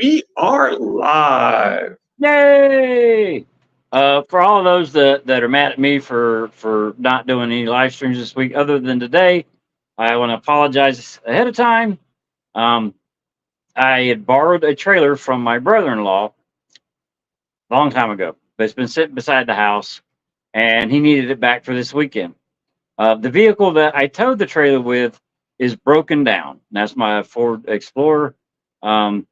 We are live. Yay! For all of those that are mad at me for not doing any live streams this week, other than today, I want to apologize ahead of time. Um, I had borrowed a trailer from my brother-in-law a long time ago, but it's been sitting beside the house, and he needed it back for this weekend. The vehicle that I towed the trailer with is broken down. That's my Ford Explorer. Um,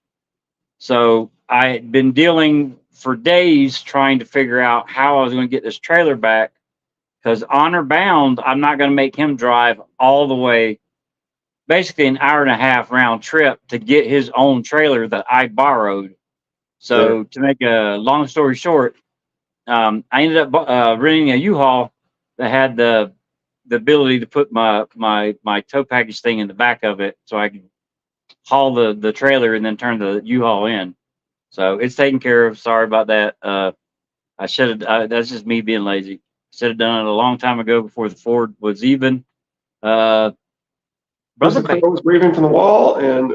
So I had been dealing for days trying to figure out how I was going to get this trailer back because honor bound, I'm not going to make him drive all the way, basically an hour and a half round trip to get his own trailer that I borrowed. Sure. So to make a long story short, I ended up renting a U-Haul that had the ability to put my tow package thing in the back of it, so I could haul the trailer and then turn the U-Haul in. So it's taken care of. Sorry about that. I should have. That's just me being lazy. Should have done it a long time ago before the Ford was even. Uh, Brother Mr. Blake. Crow is waving from the wall, and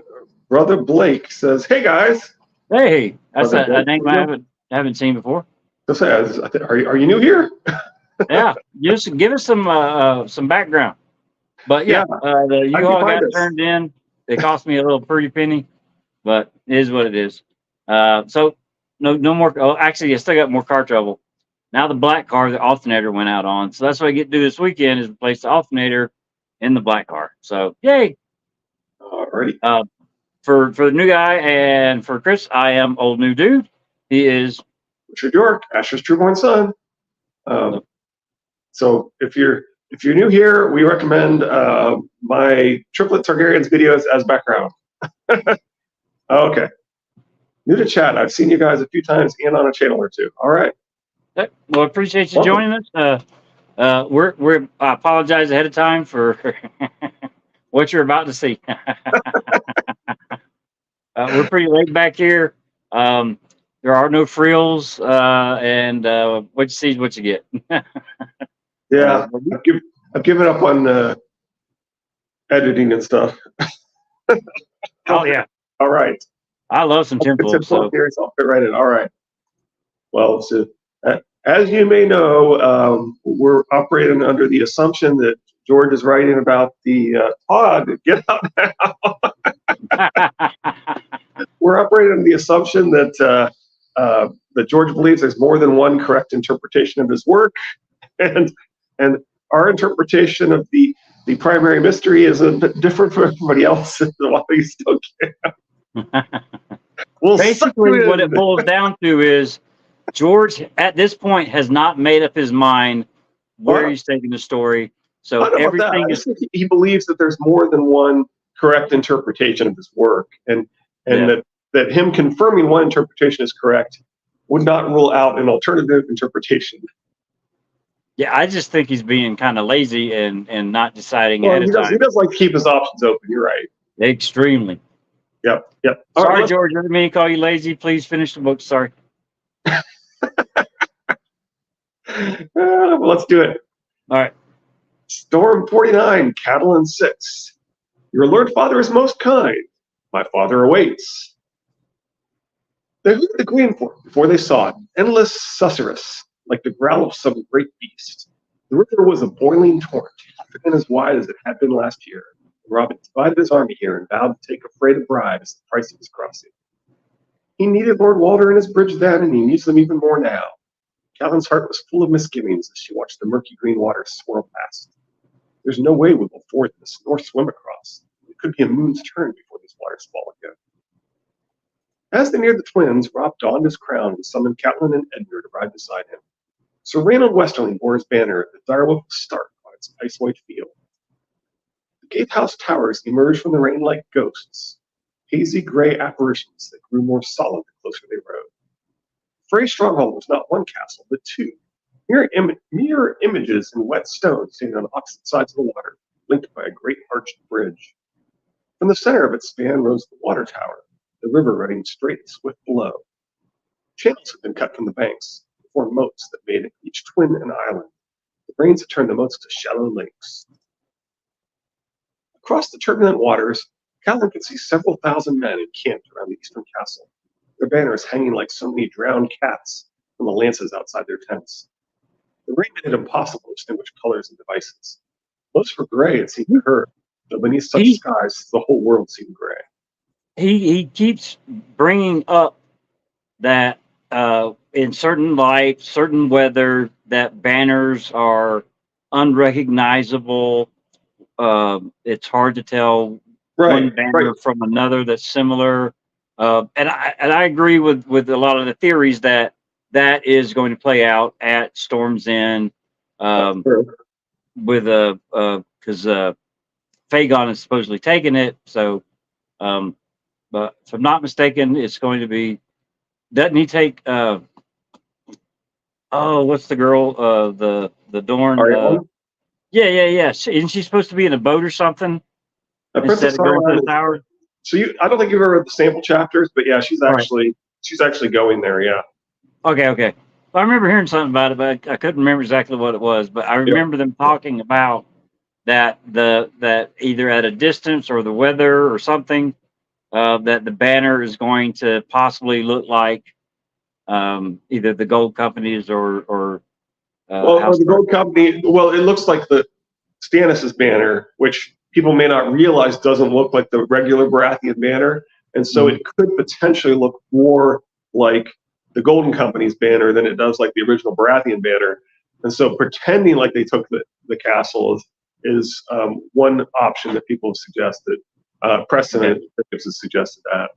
Brother Blake says, "Hey guys." Hey, that's Brother a Blake, name I haven't seen before. just say, are you new here? Yeah, just give us some background. But Yeah. yeah, the How did you U-Haul find got us? turned in. It cost me a little pretty penny, but it is what it is. So no more. Oh, actually, I still got more car trouble. Now the black car, the alternator went out on. So that's what I get to do this weekend is replace the alternator in the black car. So yay! Alrighty. Uh, for the new guy and for Chris, I am old new dude. He is. Richard York, Asher's trueborn son. Um, so if you're new here, we recommend my triplet Targaryens videos as background. Okay. New to chat. I've seen you guys a few times and on a channel or two. All right. Well, appreciate you Welcome. joining us. I apologize ahead of time for what you're about to see. We're pretty laid back here. There are no frills, and what you see is what you get. Yeah. But I've given up on editing and stuff. oh yeah, All right. I love some It's tempo. in 12 So years. I'll fit right in. All right. Well, so, as you may know, we're operating under the assumption that George is writing about the pod. Get out now. We're operating under the assumption that George believes there's more than one correct interpretation of his work, and and our interpretation of the primary mystery is a bit different from everybody else. While we still can. We'll suck basically, you what it in. boils down to is George at this point has not made up his mind where Well, he's taking the story. I So don't know about that. everything I is just think he believes that there's more than one correct interpretation of his work, and yeah. that him confirming one interpretation is correct would not rule out an alternative interpretation. Yeah, I just think he's being kind of lazy and not deciding Well, ahead of he time. does like to keep his options open. You're right. Extremely. Yep. All Sorry, right, George. I didn't mean to call you lazy. Please finish the book. Sorry. let's do it. All right. Storm 49, Cattle and 6. Your Lord Father is most kind. My Father awaits. They heard the green fork before they saw it, endless susurrus, like the growl of some great beast. The river was a boiling torrent, and as wide as it had been last year. Robin divided his army here and vowed to take a freight of bribes as the price of his crossing. He needed Lord Walter and his bridge then, and he needs them even more now. Callan's heart was full of misgivings as she watched the murky green waters swirl past. There's no way we will ford this nor swim across. It could be a moon's turn before these waters fall again. As they neared the twins, Rob donned his crown and summoned Catelyn and Edgar to ride beside him. Sir Reynold Westerling bore his banner at the direwolf of Stark on its ice-white field. The gatehouse towers emerged from the rain like ghosts, hazy gray apparitions that grew more solid the closer they rode. Frey's stronghold was not one castle, but two, mirror images in wet stone standing on opposite sides of the water, linked by a great arched bridge. From the center of its span rose the water tower, the river running straight and swift below. Channels had been cut from the banks, to form moats that made each twin an island. The rains had turned the moats to shallow lakes. Across the turbulent waters, Catelyn could see several thousand men encamped around the eastern castle. their banners hanging like so many drowned cats from the lances outside their tents. The rain made it impossible to distinguish colors and devices. Most were gray, it seemed to her, though beneath such He skies, the whole world seemed gray. he keeps bringing up that in certain light, certain weather, that banners are unrecognizable. It's hard to tell one Right, right. banner from another that's similar. And I agree with a lot of the theories that that is going to play out at Storm's End, That's um, true. with a because Fagon is supposedly taking it. So, but if I'm not mistaken, it's going to be. Doesn't he take? Oh, what's the girl? The Dorn. Ariane? Yeah. Isn't she supposed to be in a boat or something instead Princess of going to Ariane the tower? so I don't think you've ever read the sample chapters, but yeah, Right. she's actually going there, yeah. Okay. Well, I remember hearing something about it, but I couldn't remember exactly what it was. But I Yep. remember them talking about that either at a distance or the weather or something, that the banner is going to possibly look like either the gold companies or Well, House the Stark. gold company, well, it looks like the Stannis's banner, which people may not realize doesn't look like the regular Baratheon banner, and so Mhm. it could potentially look more like the Golden Company's banner than it does like the original Baratheon banner. And so pretending like they took the castle is one option that people have suggested. Preston Okay. has suggested that.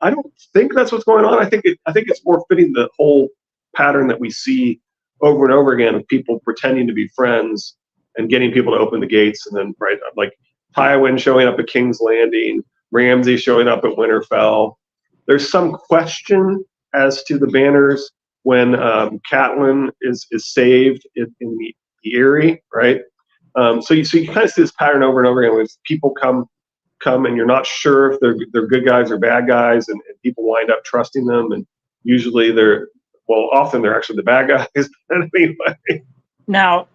I don't think that's what's going on. I think it's more fitting the whole pattern that we see over and over again of people pretending to be friends and getting people to open the gates, and then right like Tywin showing up at King's Landing, Ramsay showing up at Winterfell. There's some question as to the banners when Catelyn is saved in the Eyrie, right? So you kind of see this pattern over and over again with people come and you're not sure if they're good guys or bad guys, and people wind up trusting them, and usually often they're actually the bad guys. Anyway, Now,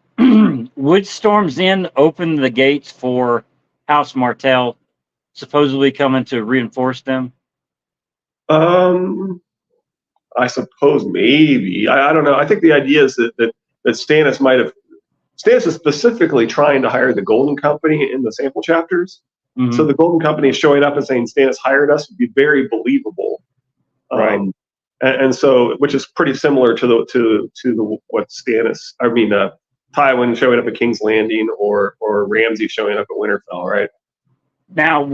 would Storm's End open the gates for House Martell supposedly coming to reinforce them? um, I suppose maybe I don't know. I think the idea is that Stannis is specifically trying to hire the Golden Company in the sample chapters. So Hmm. the Golden Company is showing up and saying Stannis hired us would be very believable. Right. And so, which is pretty similar to what Tywin showing up at King's Landing or Ramsay showing up at Winterfell, right? Now, And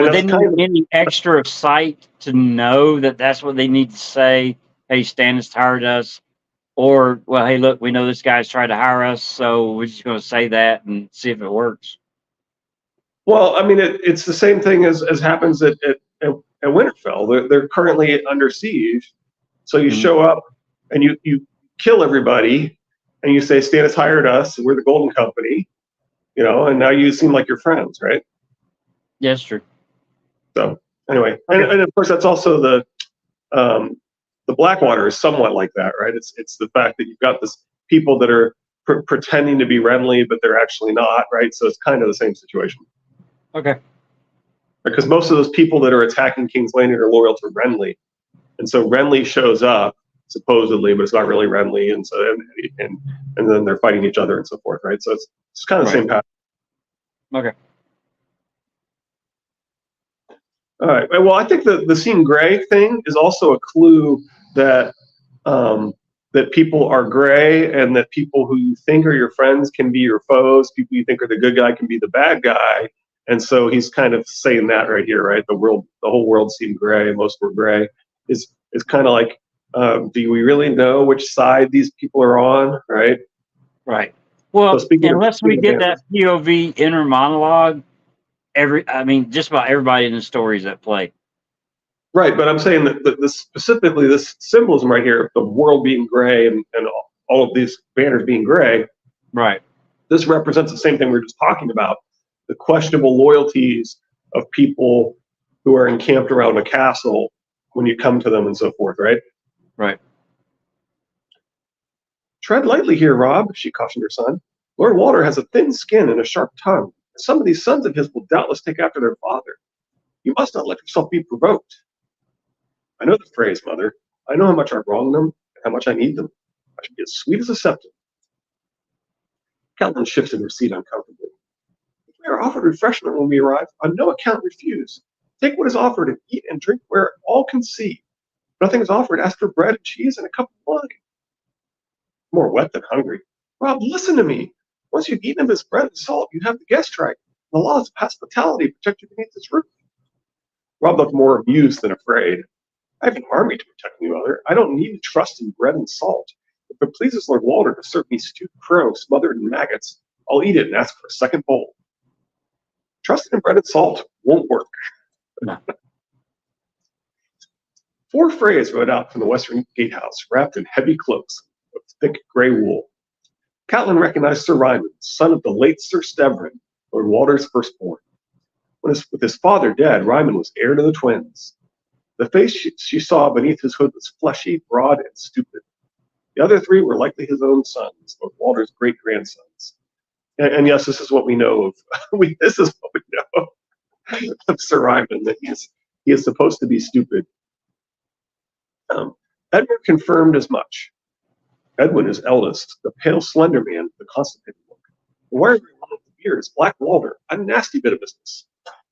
would they that's need kind of any extra sight to know that that's what they need to say? Hey, Stannis hired us, or well, hey, look, we know this guy's trying to hire us, so we're just going to say that and see if it works. well, I mean, it's the same thing as happens at Winterfell. They're currently under siege, so you Mhm. show up and you kill everybody, and you say Stannis hired us, and we're the Golden Company, and now you seem like you're friends, right? Yeah, that's true. So anyway, Okay. and of course that's also the Blackwater is somewhat like that, right? It's the fact that you've got this people that are pretending to be Renly, but they're actually not, right? So it's kind of the same situation Okay. because most of those people that are attacking King's Landing are loyal to Renly, and so Renly shows up supposedly, but it's not really Renly, and so and then they're fighting each other and so forth, right? So it's kind of the Right. same pattern. Okay. All right. Well, I think the seeing gray thing is also a clue that that people are gray, and that people who you think are your friends can be your foes. People you think are the good guy can be the bad guy. And so he's kind of saying that right here, right? The whole world seemed gray. Most were gray. Is kind of like, do we really know which side these people are on, right? Right. So Well, unless we speaking of get banners, that POV inner monologue, I mean, just about everybody in the stories that play. right? But I'm saying that this specifically this symbolism right here, the world being gray and all of these banners being gray, Right. this represents the same thing we were just talking about, the questionable loyalties of people who are encamped around a castle when you come to them and so forth, right? Right. Tread lightly here, Rob, she cautioned her son. Lord Walter has a thin skin and a sharp tongue. Some of these sons of his will doubtless take after their father. You must not let yourself be provoked. I know the phrase, Mother. I know how much I wrong them and how much I need them. I should be as sweet as a septim. Catelyn shifted her seat uncomfortably. If we are offered refreshment when we arrive, on no account refuse. Take what is offered and eat and drink where all can see. If nothing is offered, ask for bread and cheese and a cup of wine. More wet than hungry. Rob, listen to me. Once you've eaten of this bread and salt, you have the guest right. The laws of hospitality protect you beneath this roof. Rob looked more amused than afraid. I have an army to protect me, Mother. I don't need to trust in bread and salt. If it pleases Lord Walter to serve me stewed crow smothered in maggots, I'll eat it and ask for a second bowl. Trusting in bread and salt won't work. No. 4 Freys rode out from the western gatehouse, wrapped in heavy cloaks of thick grey wool. Catelyn recognized Sir Ryman, son of the late Sir Stevrin, Lord Walter's firstborn. With his father dead, Ryman was heir to the twins. The face she saw beneath his hood was fleshy, broad, and stupid. The other 3 were likely his own sons, Lord Walter's great-grandsons. And yes, this is what we know of. This is what we know of Sir Ryman, that he is supposed to be stupid. Edward confirmed as much. Edwin is eldest, the pale, slender man with the constipated look. The wiry one with the beard is Black Walter, a nasty bit of business.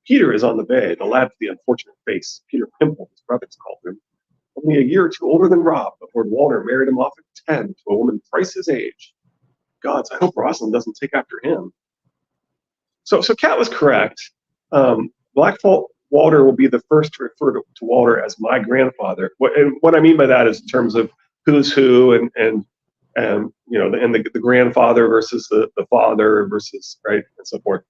Peter is on the bay, the lad with the unfortunate face. Peter Pimple, his brothers called him. Only a year or 2 older than Rob, but Lord Walter married him off at 10 to a woman thrice his age. Gods, I hope Rosalind doesn't take after him. So Cat was correct. Black Walter will be the first to refer to Walter as my grandfather. What I mean by that is in terms of who's who and the grandfather versus the father versus, right, and so forth.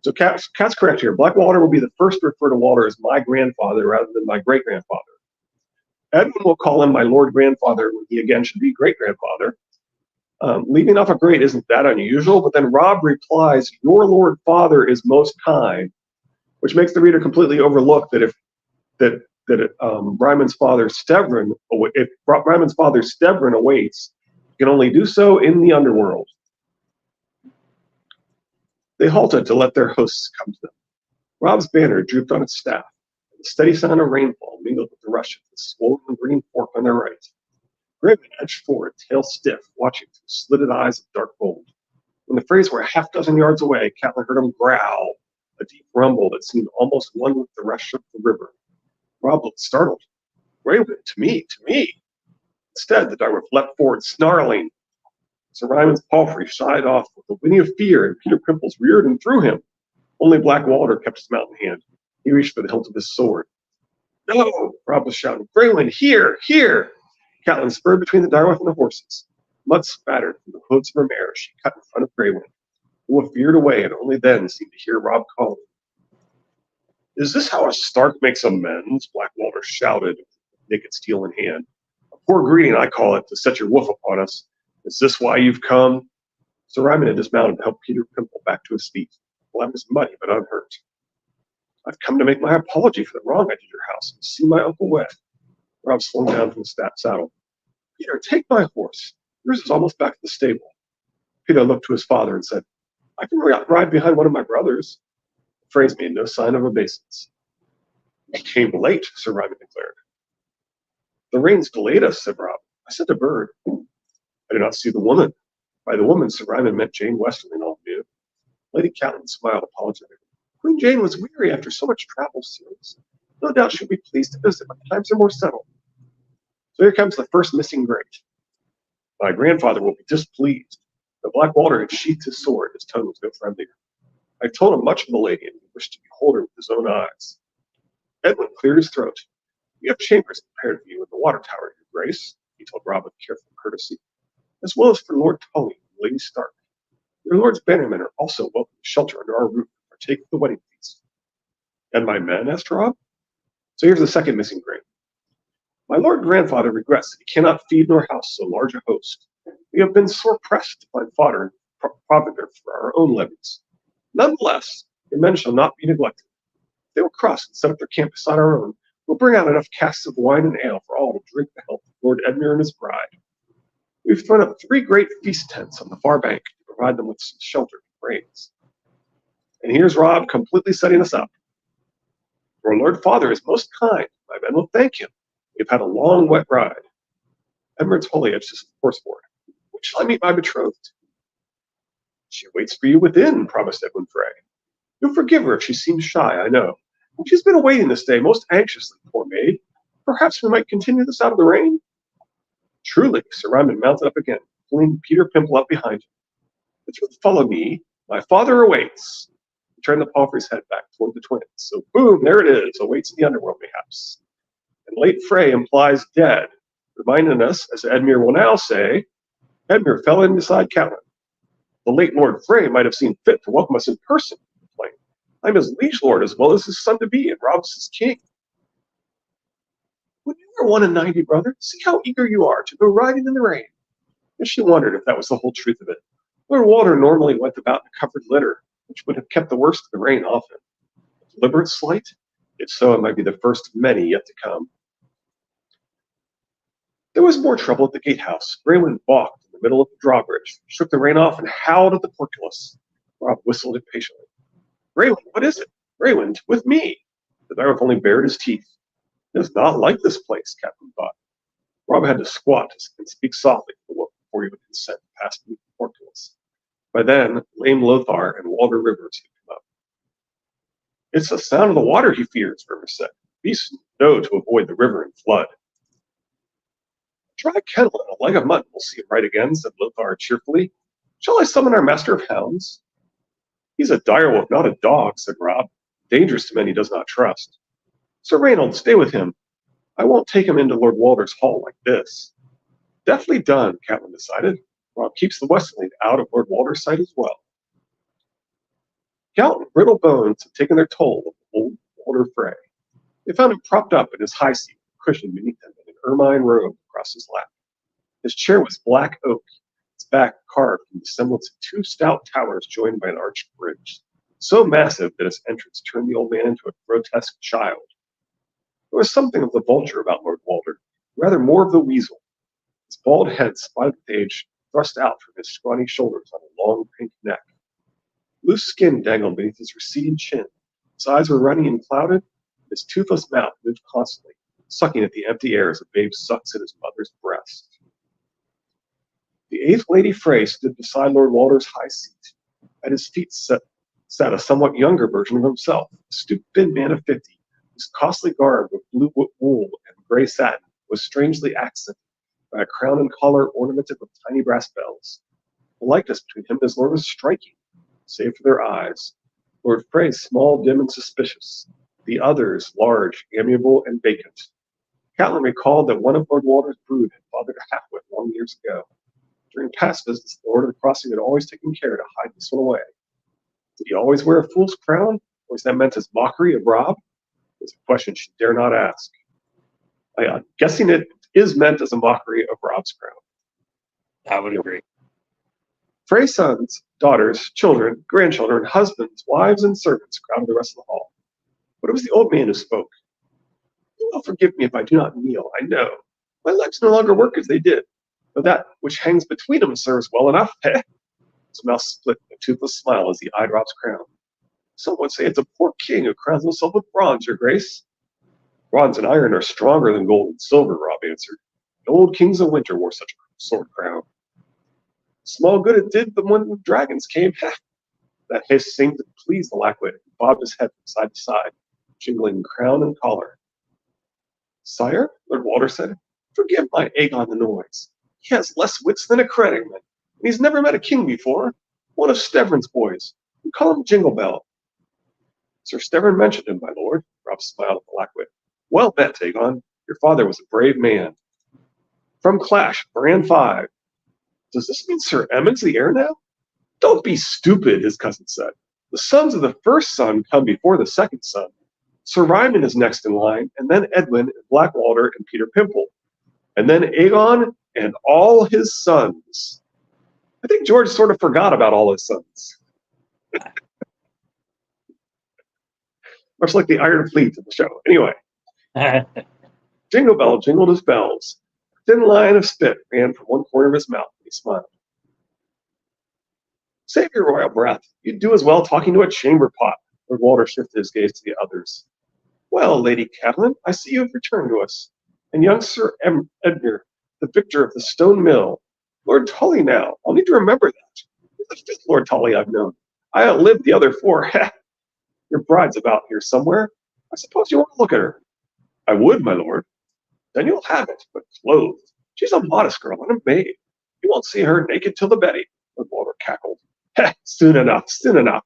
So Cat's correct here. Black Walter will be the first to refer to Walter as my grandfather rather than my great-grandfather. Edwin will call him my Lord Grandfather when he again should be great-grandfather. Leaving off a great isn't that unusual, but then Rob replies, your Lord Father is most kind, which makes the reader completely overlook that if Ryman's father Stevrin awaits, he can only do so in the underworld. They halted to let their hosts come to them. Rob's banner drooped on its staff, and the steady sound of rainfall mingled with the rush of the swollen green fork on their right. Grayman edged forward, tail stiff, watching through slitted eyes of dark gold. When the Freys were a half-dozen yards away, Catelyn heard him growl, a deep rumble that seemed almost one with the rush of the river. Rob looked startled. Grayman, to me. Instead, the Dartmouth leapt forward, snarling. Sir Ryman's palfrey shied off with a whinny of fear, and Peter Pimples reared and threw him. Only Black Walter kept his mount in hand. He reached for the hilt of his sword. No! Rob was shouting. Graylin, here! Catelyn spurred between the Dartmouth and the horses. Mud spattered from the hooves of her mare as she cut in front of Graywind. The wolf veered away and only then seemed to hear Rob calling. Is this how a Stark makes amends? Black Walter shouted, naked steel in hand. A poor greeting, I call it, to set your wolf upon us. Is this why you've come? Sir Ryman had dismounted to help Peter Pimple back to his feet. The lad was muddy but unhurt. I've come to make my apology for the wrong I did your house and see my uncle wed. Rob swung down from the saddle. Peter, take my horse. Yours is almost back to the stable. Peter looked to his father and said, I can ride behind one of my brothers. The Freys made no sign of obeisance. You came late, Sir Ryman declared. The rains delayed us, said Rob. I sent a bird. I did not see the woman. By the woman, Sir Ryman meant Jane Westerly in all knew. Lady Catelyn smiled apologetically. Queen Jane was weary after so much travel, sirs. No doubt she'll be pleased to visit when times are more settled. So here comes the first missing great. My grandfather will be displeased. The Black Walter had sheathed his sword. His tone was no friendlier. I told him much of the lady, and he wished to behold her with his own eyes. Edwin cleared his throat. We have chambers prepared for you in the water tower, your grace, he told Rob with careful courtesy, as well as for Lord Tully and Lady Stark. Your lord's bannermen are also welcome to shelter under our roof and partake of the wedding feast. And my men? Asked Rob. So here's the second missing grain. My lord grandfather regrets that he cannot feed nor house so large a host. We have been sore pressed to find fodder and provender for our own levies. Nonetheless, your men shall not be neglected. If they will cross and set up their camp beside our own, we'll bring out enough casks of wine and ale for all to drink the health of Lord Edmure and his bride. We've thrown up 3 great feast tents on the far bank to provide them with some shelter from rains. And here's Rob completely setting us up. Your Lord Father is most kind. My men will thank him. We've had a long, wet ride. Edmund's wholly edged his horse forward. When shall I meet my betrothed? She waits for you within, promised Edwin Frey. You'll forgive her if she seems shy, I know. And she's been awaiting this day most anxiously, poor maid. Perhaps we might continue this out of the rain? Truly, Sir Ryman mounted up again, pulling Peter Pimple up behind him. But you'll follow me. My father awaits. He turned the palfrey's head back toward the twins. So boom, there it is, awaits in the underworld, perhaps. And late Frey implies dead, reminding us, as Edmure will now say, Edmure fell in beside Catelyn. The late Lord Frey might have seen fit to welcome us in person, he complained. I'm his liege lord as well as his son-to-be, and Rob's his king. When you are 91, brother, see how eager you are to go riding in the rain. And she wondered if that was the whole truth of it. Lord Walter normally went about in a covered litter, which would have kept the worst of the rain off him. A deliberate slight? If so, it might be the first of many yet to come. There was more trouble at the gatehouse. Raymond balked in the middle of the drawbridge, shook the rain off, and howled at the portcullis. Rob whistled impatiently. Raymond, what is it? Raymond, with me. The bailiff only bared his teeth. It is not like this place, Captain thought. Rob had to squat and speak softly before he would consent to pass beneath the portcullis. By then, lame Lothar and Walter Rivers had come up. It's the sound of the water he fears, Rivers said. Beasts know to avoid the river and flood. Dry kettle and a leg of mutton will see him right again, said Lothar cheerfully. Shall I summon our master of hounds? He's a direwolf, not a dog, said Rob. Dangerous to men he does not trust. Sir Reynold, stay with him. I won't take him into Lord Walter's hall like this. Deftly done, Catelyn decided. Rob keeps the Westerling out of Lord Walter's sight as well. Gout and brittle bones had taken their toll of old Walter Frey. They found him propped up in his high seat, cushioned beneath him in an ermine robe across his lap. His chair was black oak, its back carved in the semblance of two stout towers joined by an arched bridge, so massive that its entrance turned the old man into a grotesque child. There was something of the vulture about Lord Walter, rather more of the weasel. His bald head, spotted with age, thrust out from his scrawny shoulders on a long pink neck. Loose skin dangled beneath his receding chin. His eyes were runny and clouded. His toothless mouth moved constantly, sucking at the empty air as a babe sucks at his mother's breast. The 8th Lady Frey stood beside Lord Walter's high seat. At his feet sat a somewhat younger version of himself, a stooped thin man of 50, whose costly garb of blue wool and gray satin was strangely accented by a crown and collar ornamented with tiny brass bells. The likeness between him and his lord was striking, save for their eyes. Lord Frey small, dim, and suspicious. The others large, amiable, and vacant. Catelyn recalled that one of Lord Walter's brood had fathered a half-wit long years ago. During past visits, the Lord of the Crossing had always taken care to hide this one away. Did he always wear a fool's crown, or is that meant as mockery of Rob? It was a question she dare not ask. I'm guessing it is meant as a mockery of Rob's crown. I would agree. Frey's sons, daughters, children, grandchildren, husbands, wives, and servants crowded the rest of the hall. But it was the old man who spoke. You will forgive me if I do not kneel, I know. My legs no longer work as they did, though that which hangs between them serves well enough. His mouth split in a toothless smile as he eyed Rob's crown. Some would say it's a poor king who crowns himself with bronze, your grace. Bronze and iron are stronger than gold and silver, Rob answered. The old kings of winter wore such a sword crown. Small good it did them when the dragons came. That hiss seemed to please the lackwit, and bobbed his head from side to side, jingling crown and collar. Sire, Lord Walter said, forgive my Aegon the noise. He has less wits than a Credingman, and he's never met a king before. One of Stevern's boys. We call him Jingle Bell. Sir Stevern mentioned him, my lord. Rob smiled at the lackwit. Well met, Aegon. Your father was a brave man. From Clash, Brand 5. Does this mean Sir Emond's the heir now? Don't be stupid, his cousin said. The sons of the first son come before the second son. Sir Ryman is next in line, and then Edwin and Blackwalder and Peter Pimple. And then Aegon and all his sons. I think George sort of forgot about all his sons. Much like the Iron Fleet of the show. Anyway. Jingle Bell jingled his bells. A thin line of spit ran from one corner of his mouth, and he smiled. Save your royal breath. You'd do as well talking to a chamber pot. Lord Walter shifted his gaze to the others. Well, Lady Catelyn, I see you have returned to us. And young Sir Edgar, the victor of the Stone Mill. Lord Tully now. I'll need to remember that. You're the fifth Lord Tully I've known. I outlived the other four. Your bride's about here somewhere. I suppose you want to look at her. I would, my lord. Then you'll have it, but clothed. She's a modest girl and a maid. You won't see her naked till the Betty. Lord Walter cackled. Soon enough, soon enough.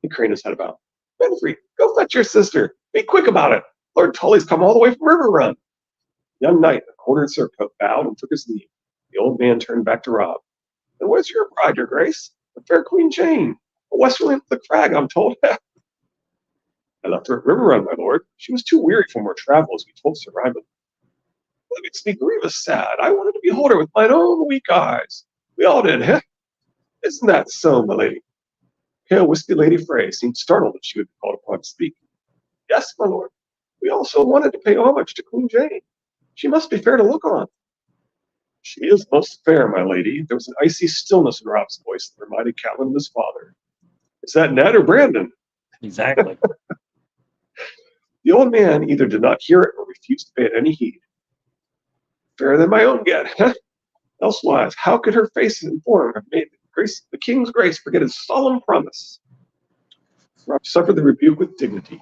He craned his head about. Benfrey, go fetch your sister. Be quick about it. Lord Tully's come all the way from River Run. The young knight in the cornered surcoat bowed and took his leave. The old man turned back to Rob. And where's your bride, your grace? The fair Queen Jane. A westerly up the crag, I'm told. I left her at River Run, my lord. She was too weary from her travels, we told Sir Ryman. Well, it makes me grievous sad. I wanted to behold her with mine own weak eyes. We all did, eh? Isn't that so, my lady? Pale, wispy Lady Frey seemed startled that she would be called upon to speak. Yes, my lord. We also wanted to pay homage to Queen Jane. She must be fair to look on. She is most fair, my lady. There was an icy stillness in Rob's voice that reminded Catelyn of his father. Is that Ned or Brandon? Exactly. The old man either did not hear it or refused to pay it any heed. Fairer than my own get, huh? Elsewise, how could her face and form have made the king's grace forget his solemn promise? Rob suffered the rebuke with dignity.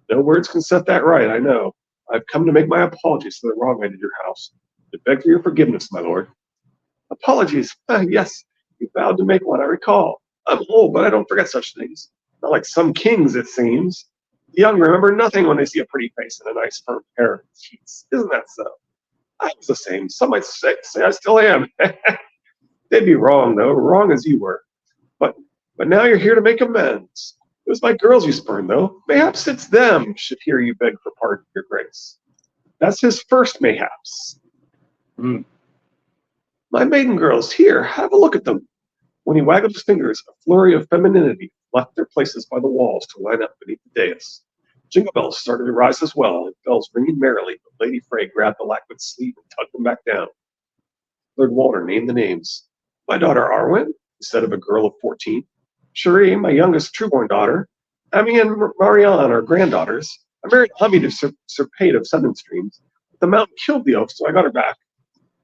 No words can set that right, I know. I've come to make my apologies for the wrong I did your house. To beg for your forgiveness, my lord. Apologies? Yes, you vowed to make one, I recall. I'm old, but I don't forget such things. Not like some kings, it seems. The young remember nothing when they see a pretty face and a nice firm pair of teeth. Isn't that so? I was the same. Some might say I still am. They'd be wrong, though, wrong as you were. But now you're here to make amends. It was my girls you spurned, though. Mayhaps it's them should hear you beg for pardon, your grace. That's his first mayhaps. Mm. My maiden girls, here, have a look at them. When he waggled his fingers, a flurry of femininity left their places by the walls to line up beneath the dais. Jingle bells started to rise as well, and bells ringing merrily, but Lady Frey grabbed the Lackwood's sleeve and tugged them back down. Lord Walter named the names. My daughter Arwen, instead of a girl of 14. Cherie, my youngest true-born daughter. Amy and Marianne are granddaughters. I married Ami to Sir Pate of Seven Streams. The mountain killed the oaf, so I got her back.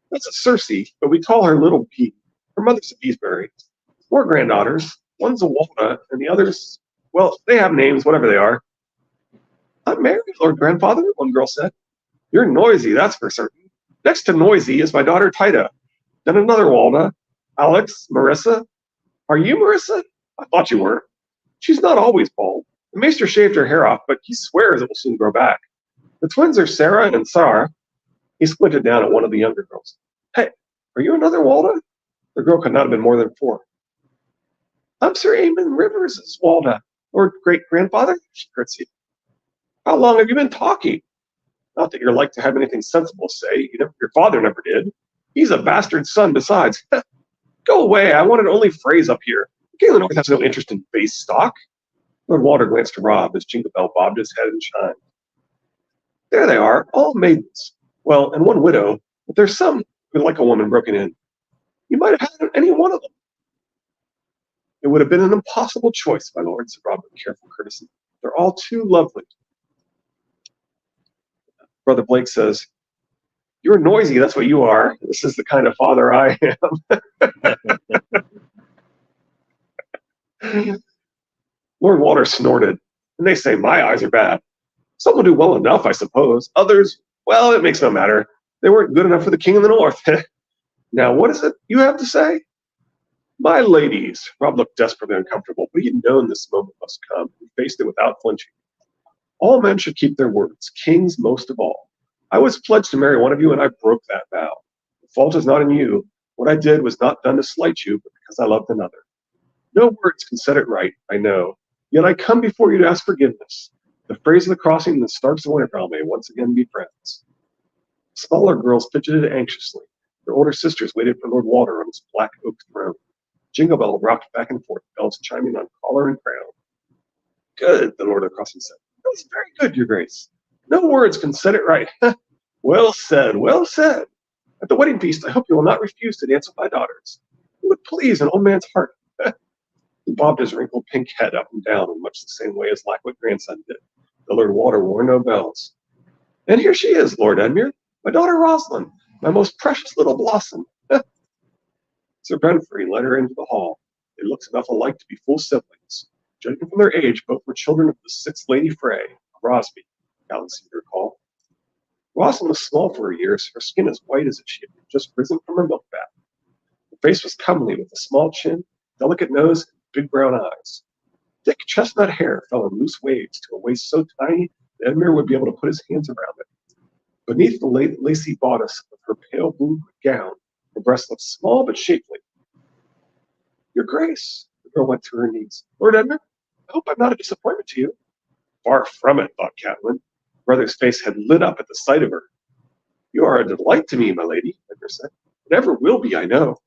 That's a Circe, but we call her Little Pete. Her mother's a Beesbury. 4 granddaughters. One's a Walda, and the others, well, they have names, whatever they are. I'm married, Lord Grandfather, one girl said. You're noisy, that's for certain. Next to noisy is my daughter Tida. Then another Walda. Alex, Marissa. Are you Marissa? I thought you were. She's not always bald. The maester shaved her hair off, but he swears it will soon grow back. The twins are Sarah and Sarah. He squinted down at one of the younger girls. Hey, are you another Walda? The girl could not have been more than 4. I'm Sir Eamon Rivers' Walda, Lord Great-Grandfather, she curtsied. How long have you been talking? Not that you're like to have anything sensible to say. Your father never did. He's a bastard son besides. Go away, I wanted only phrase up here. Galen North has no interest in base stock. Lord Walter glanced to Rob as Jingle Bell bobbed his head and chimed. There they are, all maidens. Well, and one widow, but there's some who like a woman broken in. You might have had any one of them. It would have been an impossible choice, my lord, said Rob with careful courtesy. They're all too lovely. Brother Blake says, you're noisy, that's what you are. This is the kind of father I am. Lord Walter snorted. And they say my eyes are bad. Some will do well enough, I suppose. Others, well, it makes no matter. They weren't good enough for the king in the north. Now, what is it you have to say? My ladies. Rob looked desperately uncomfortable, but he had known this moment must come. He faced it without flinching. All men should keep their words, kings most of all. I was pledged to marry one of you, and I broke that vow. The fault is not in you. What I did was not done to slight you, but because I loved another. No words can set it right, I know. Yet I come before you to ask forgiveness. The phrase of the crossing and the Starks of Winterfell may once again be friends. Smaller girls fidgeted anxiously. Their older sisters waited for Lord Walter on his black oak throne. Jingle Bell rocked back and forth, bells chiming on collar and crown. Good, the Lord of the Crossing said. That was very good, your grace. No words can set it right. Well said, well said. At the wedding feast, I hope you will not refuse to dance with my daughters. It would please an old man's heart. He bobbed his wrinkled pink head up and down in much the same way his Lackwood grandson did. The Lord Walter wore no bells. And here she is, Lord Edmure, my daughter Rosalind, my most precious little blossom. Sir Benfrey led her into the hall. They looked enough alike to be full siblings. Judging from their age, both were children of the sixth Lady Frey, of Rosby, Alan seemed to recall. Rosalind was small for her years, her skin as white as if she had just risen from her milk bath. Her face was comely, with a small chin, delicate nose, and big brown eyes. Thick chestnut hair fell in loose waves to a waist so tiny that Edmure would be able to put his hands around it. Beneath the lacy bodice of her pale blue gown, her breast looked small but shapely. Your Grace, the girl went to her knees. Lord Edmure, I hope I'm not a disappointment to you. Far from it, thought Catelyn. Brother's face had lit up at the sight of her. You are a delight to me, my lady, Edmure said. It ever will be, I know.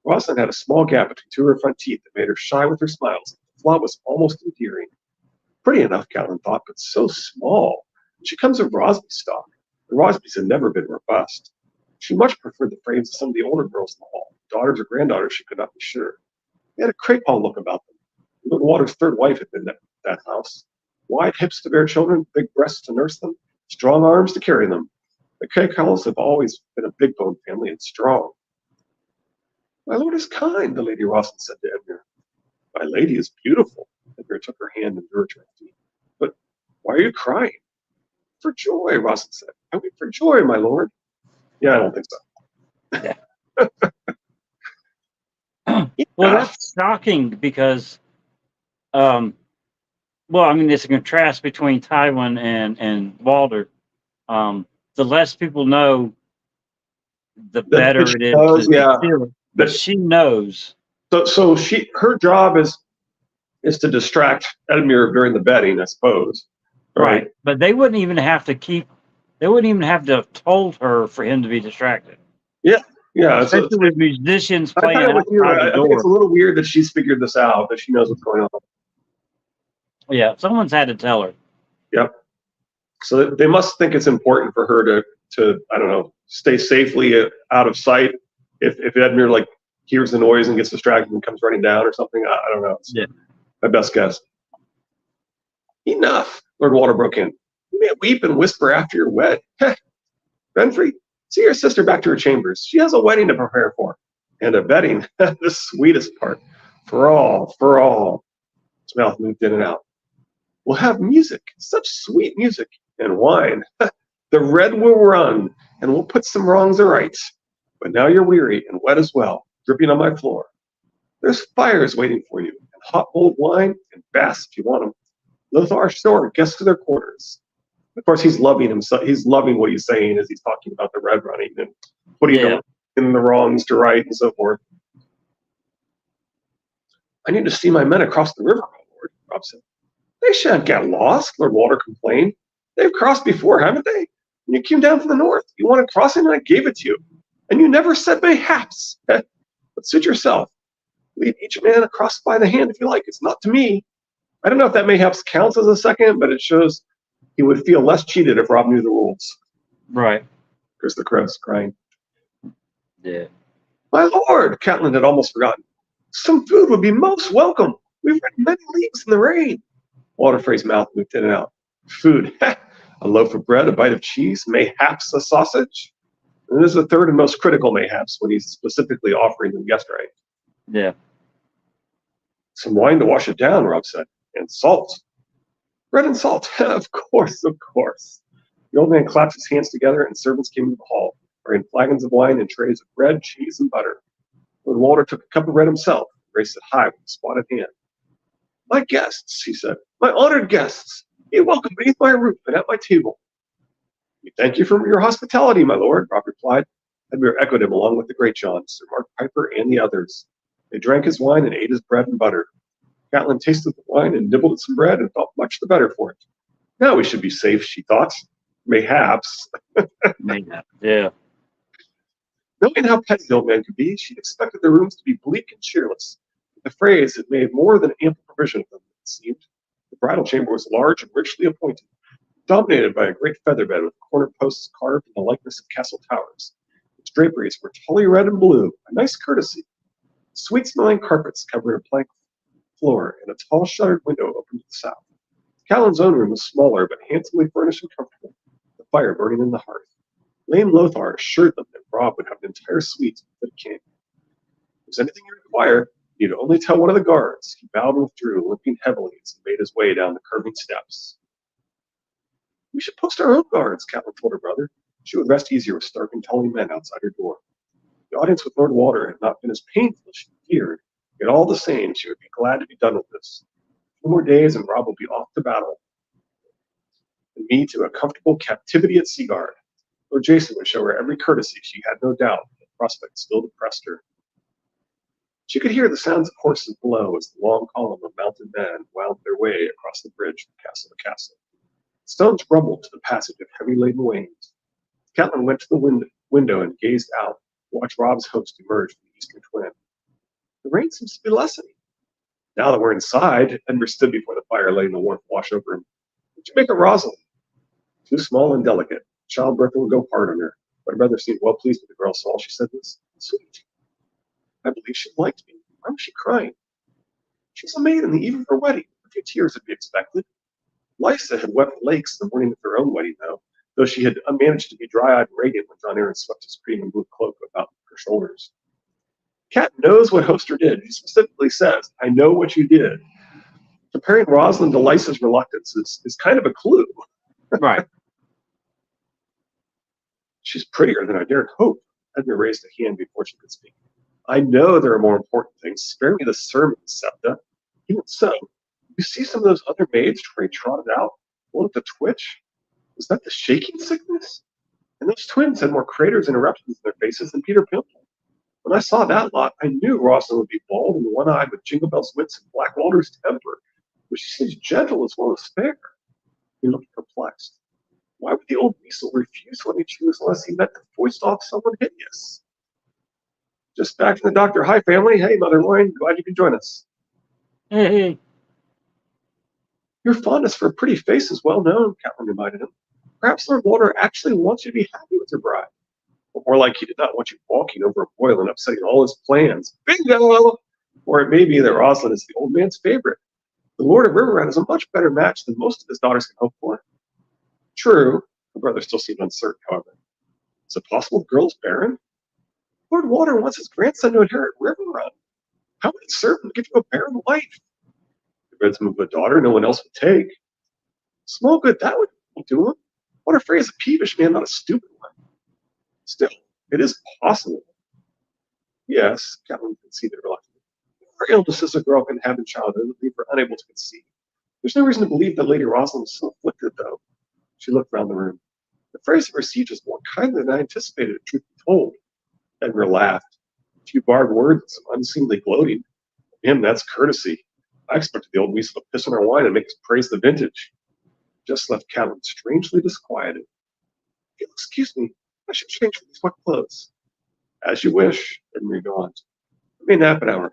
Rosalind had a small gap between two of her front teeth that made her shy with her smiles. The flaw was almost endearing. Pretty enough, Catelyn thought, but so small. She comes of Rosby stock. The Rosbys had never been robust. She much preferred the frames of some of the older girls in the hall. Daughters or granddaughters, she could not be sure. They had a crepe hall look about them. Lord Walter's third wife had been at that house. Wide hips to bear children, big breasts to nurse them, strong arms to carry them. The Craighalls have always been a big bone family and strong. My lord is kind, the Lady Rosalind said to Edmure. My lady is beautiful. Edmure took her hand and drew her to her feet. But why are you crying? For joy, Rosalind said. I weep for joy, my lord. Yeah, I don't think so. Well, that's shocking because, well, I mean, there's a contrast between Tywin and Walter. The less people know, the better it is to feel it. But she knows. So her job is to distract Edmure during the betting, I suppose. Right. But they wouldn't even have to have told her for him to be distracted. Yeah. Especially with musicians playing outside the door. I think it's a little weird that she's figured this out, that she knows what's going on. Yeah, someone's had to tell her. Yep. So they must think it's important for her to I don't know, stay safely out of sight. If Edmure like hears the noise and gets distracted and comes running down or something, I don't know. It's my best guess. Enough, Lord Walter broke in. You may weep and whisper after you're wed. Renfrey, see your sister back to her chambers. She has a wedding to prepare for. And a betting, the sweetest part. For all. His mouth moved in and out. We'll have music, such sweet music, and wine. The red will run, and we'll put some wrongs aright. But now you're weary and wet as well, dripping on my floor. There's fires waiting for you, and hot old wine, and baths if you want them. Lothar Shore, guests to their quarters. Of course, he's loving himself. He's loving what he's saying as he's talking about the red running and putting in the wrongs to right and so forth. I need to see my men across the river, my lord, Robb said. They shan't get lost, Lord Walter complained. They've crossed before, haven't they? When you came down from the north, you wanted crossing and I gave it to you. And you never said mayhaps. But suit yourself. Lead each man across by the hand if you like. It's not to me. I don't know if that mayhaps counts as a second, but it shows he would feel less cheated if Robb knew the rules. Right. Here's the crows crying. Yeah. My lord, Catelyn had almost forgotten. Some food would be most welcome. We've ridden many leagues in the rain. Walter Frey's mouth moved in and out. Food. A loaf of bread, a bite of cheese, mayhaps a sausage. And this is the third and most critical mayhaps when he's specifically offering them guest right. Yeah. Some wine to wash it down, Robb said. And salt. Bread and salt. Of course. The old man clapped his hands together and servants came into the hall, bringing flagons of wine and trays of bread, cheese, and butter. Lord Walter took a cup of bread himself and raised it high with a spotted hand. My guests, he said, my honored guests, be welcome beneath my roof and at my table. We thank you for your hospitality, my lord, Robb replied. Edmure echoed him along with the Great John, Sir Mark Piper, and the others. They drank his wine and ate his bread and butter. Catelyn tasted the wine and nibbled at some bread and felt much the better for it. Now we should be safe, she thought. Mayhaps. Mayhaps, yeah. Knowing how petty the old man could be, she expected the rooms to be bleak and cheerless. The Freys had made more than ample provision of them, it seemed. The bridal chamber was large and richly appointed, dominated by a great feather bed with corner posts carved in the likeness of castle towers. Its draperies were tully red and blue, a nice courtesy. Sweet-smelling carpets covered a plank floor, and a tall shuttered window opened to the south. Callan's own room was smaller, but handsomely furnished and comfortable, the fire burning in the hearth. Lame Lothar assured them that Rob would have an entire suite for the king. If there's anything you require, you'd only tell one of the guards. He bowed and withdrew, limping heavily as he made his way down the curving steps. We should post our own guards, Catelyn told her brother. She would rest easier with stark and tall men outside her door. The audience with Lord Walter had not been as painful as she feared, yet all the same, she would be glad to be done with this. 2 more days and Rob will be off to battle, and me to a comfortable captivity at Seaguard. Lord Jason would show her every courtesy, she had no doubt, but the prospect still depressed her. She could hear the sounds of horses below as the long column of mounted men wound their way across the bridge from castle to castle. Stones rumbled to the passage of heavy-laden wains. Catelyn went to the window and gazed out, to watch Rob's host emerge from the eastern twin. The rain seems to be lessening. Now that we're inside, Edmure stood before the fire, letting the warmth wash over him. What'd you make of Rosalind? Too small and delicate. Childbirth will go hard on her. My brother seemed well pleased with the girl, so all she said was, "Sweet." I believe she liked me. Why was she crying? She's a maiden the eve of her wedding. A few tears would be expected. Lysa had wept lakes the morning of her own wedding, though she had managed to be dry-eyed and radiant when John Aaron swept his cream and blue cloak about her shoulders. Cat knows what Hoster did. He specifically says, "I know what you did." Comparing Rosalind to Lysa's reluctance is kind of a clue. Right. She's prettier than I dared hope. Edmure raised a hand before she could speak. I know there are more important things. Spare me the sermon, Septa. Even so, you see some of those other maids Trey trotted out? One with the twitch? Was that the shaking sickness? And those twins had more craters and eruptions in their faces than Peter Pimple. When I saw that lot, I knew Rosalind would be bald and one-eyed with Jingle Bell's wits and Black Walter's temper, but she seems gentle as well as fair. He looked perplexed. Why would the old weasel refuse to let me choose unless he meant to foist off someone hideous? Just back from the doctor. Hi, family. Hey, Mother Loin. Glad you could join us. Hey. Your fondness for a pretty face is well known, Catelyn reminded him. Perhaps Lord Walter actually wants you to be happy with your bride. Or more like he did not want you walking over a boil and upsetting all his plans. Bingo! Or it may be that Rosalind is the old man's favorite. The Lord of Riverrun is a much better match than most of his daughters can hope for. True. The brother still seemed uncertain, however. Is it possible the girl is barren? Lord Walter wants his grandson to inherit Riverrun. How would it serve him to give you a barren wife? If it's him of a daughter no one else would take. Small good that would do him. What a phrase, a peevish man, not a stupid one. Still, it is possible. Yes, Catelyn conceded reluctantly. There are illnesses a girl can have in childhood that leave her unable to conceive. There's no reason to believe that Lady Rosalind was so afflicted, though. She looked round the room. The phrase of her siege was more kindly than I anticipated, truth be told. Edmure laughed. A few barbed words and some unseemly gloating. Him, that's courtesy. I expected the old weasel to piss on our wine and make us praise the vintage. Just left Catelyn strangely disquieted. If you'll excuse me, I should change for these wet clothes. As you wish, Edmure yawned. It may nap an hour.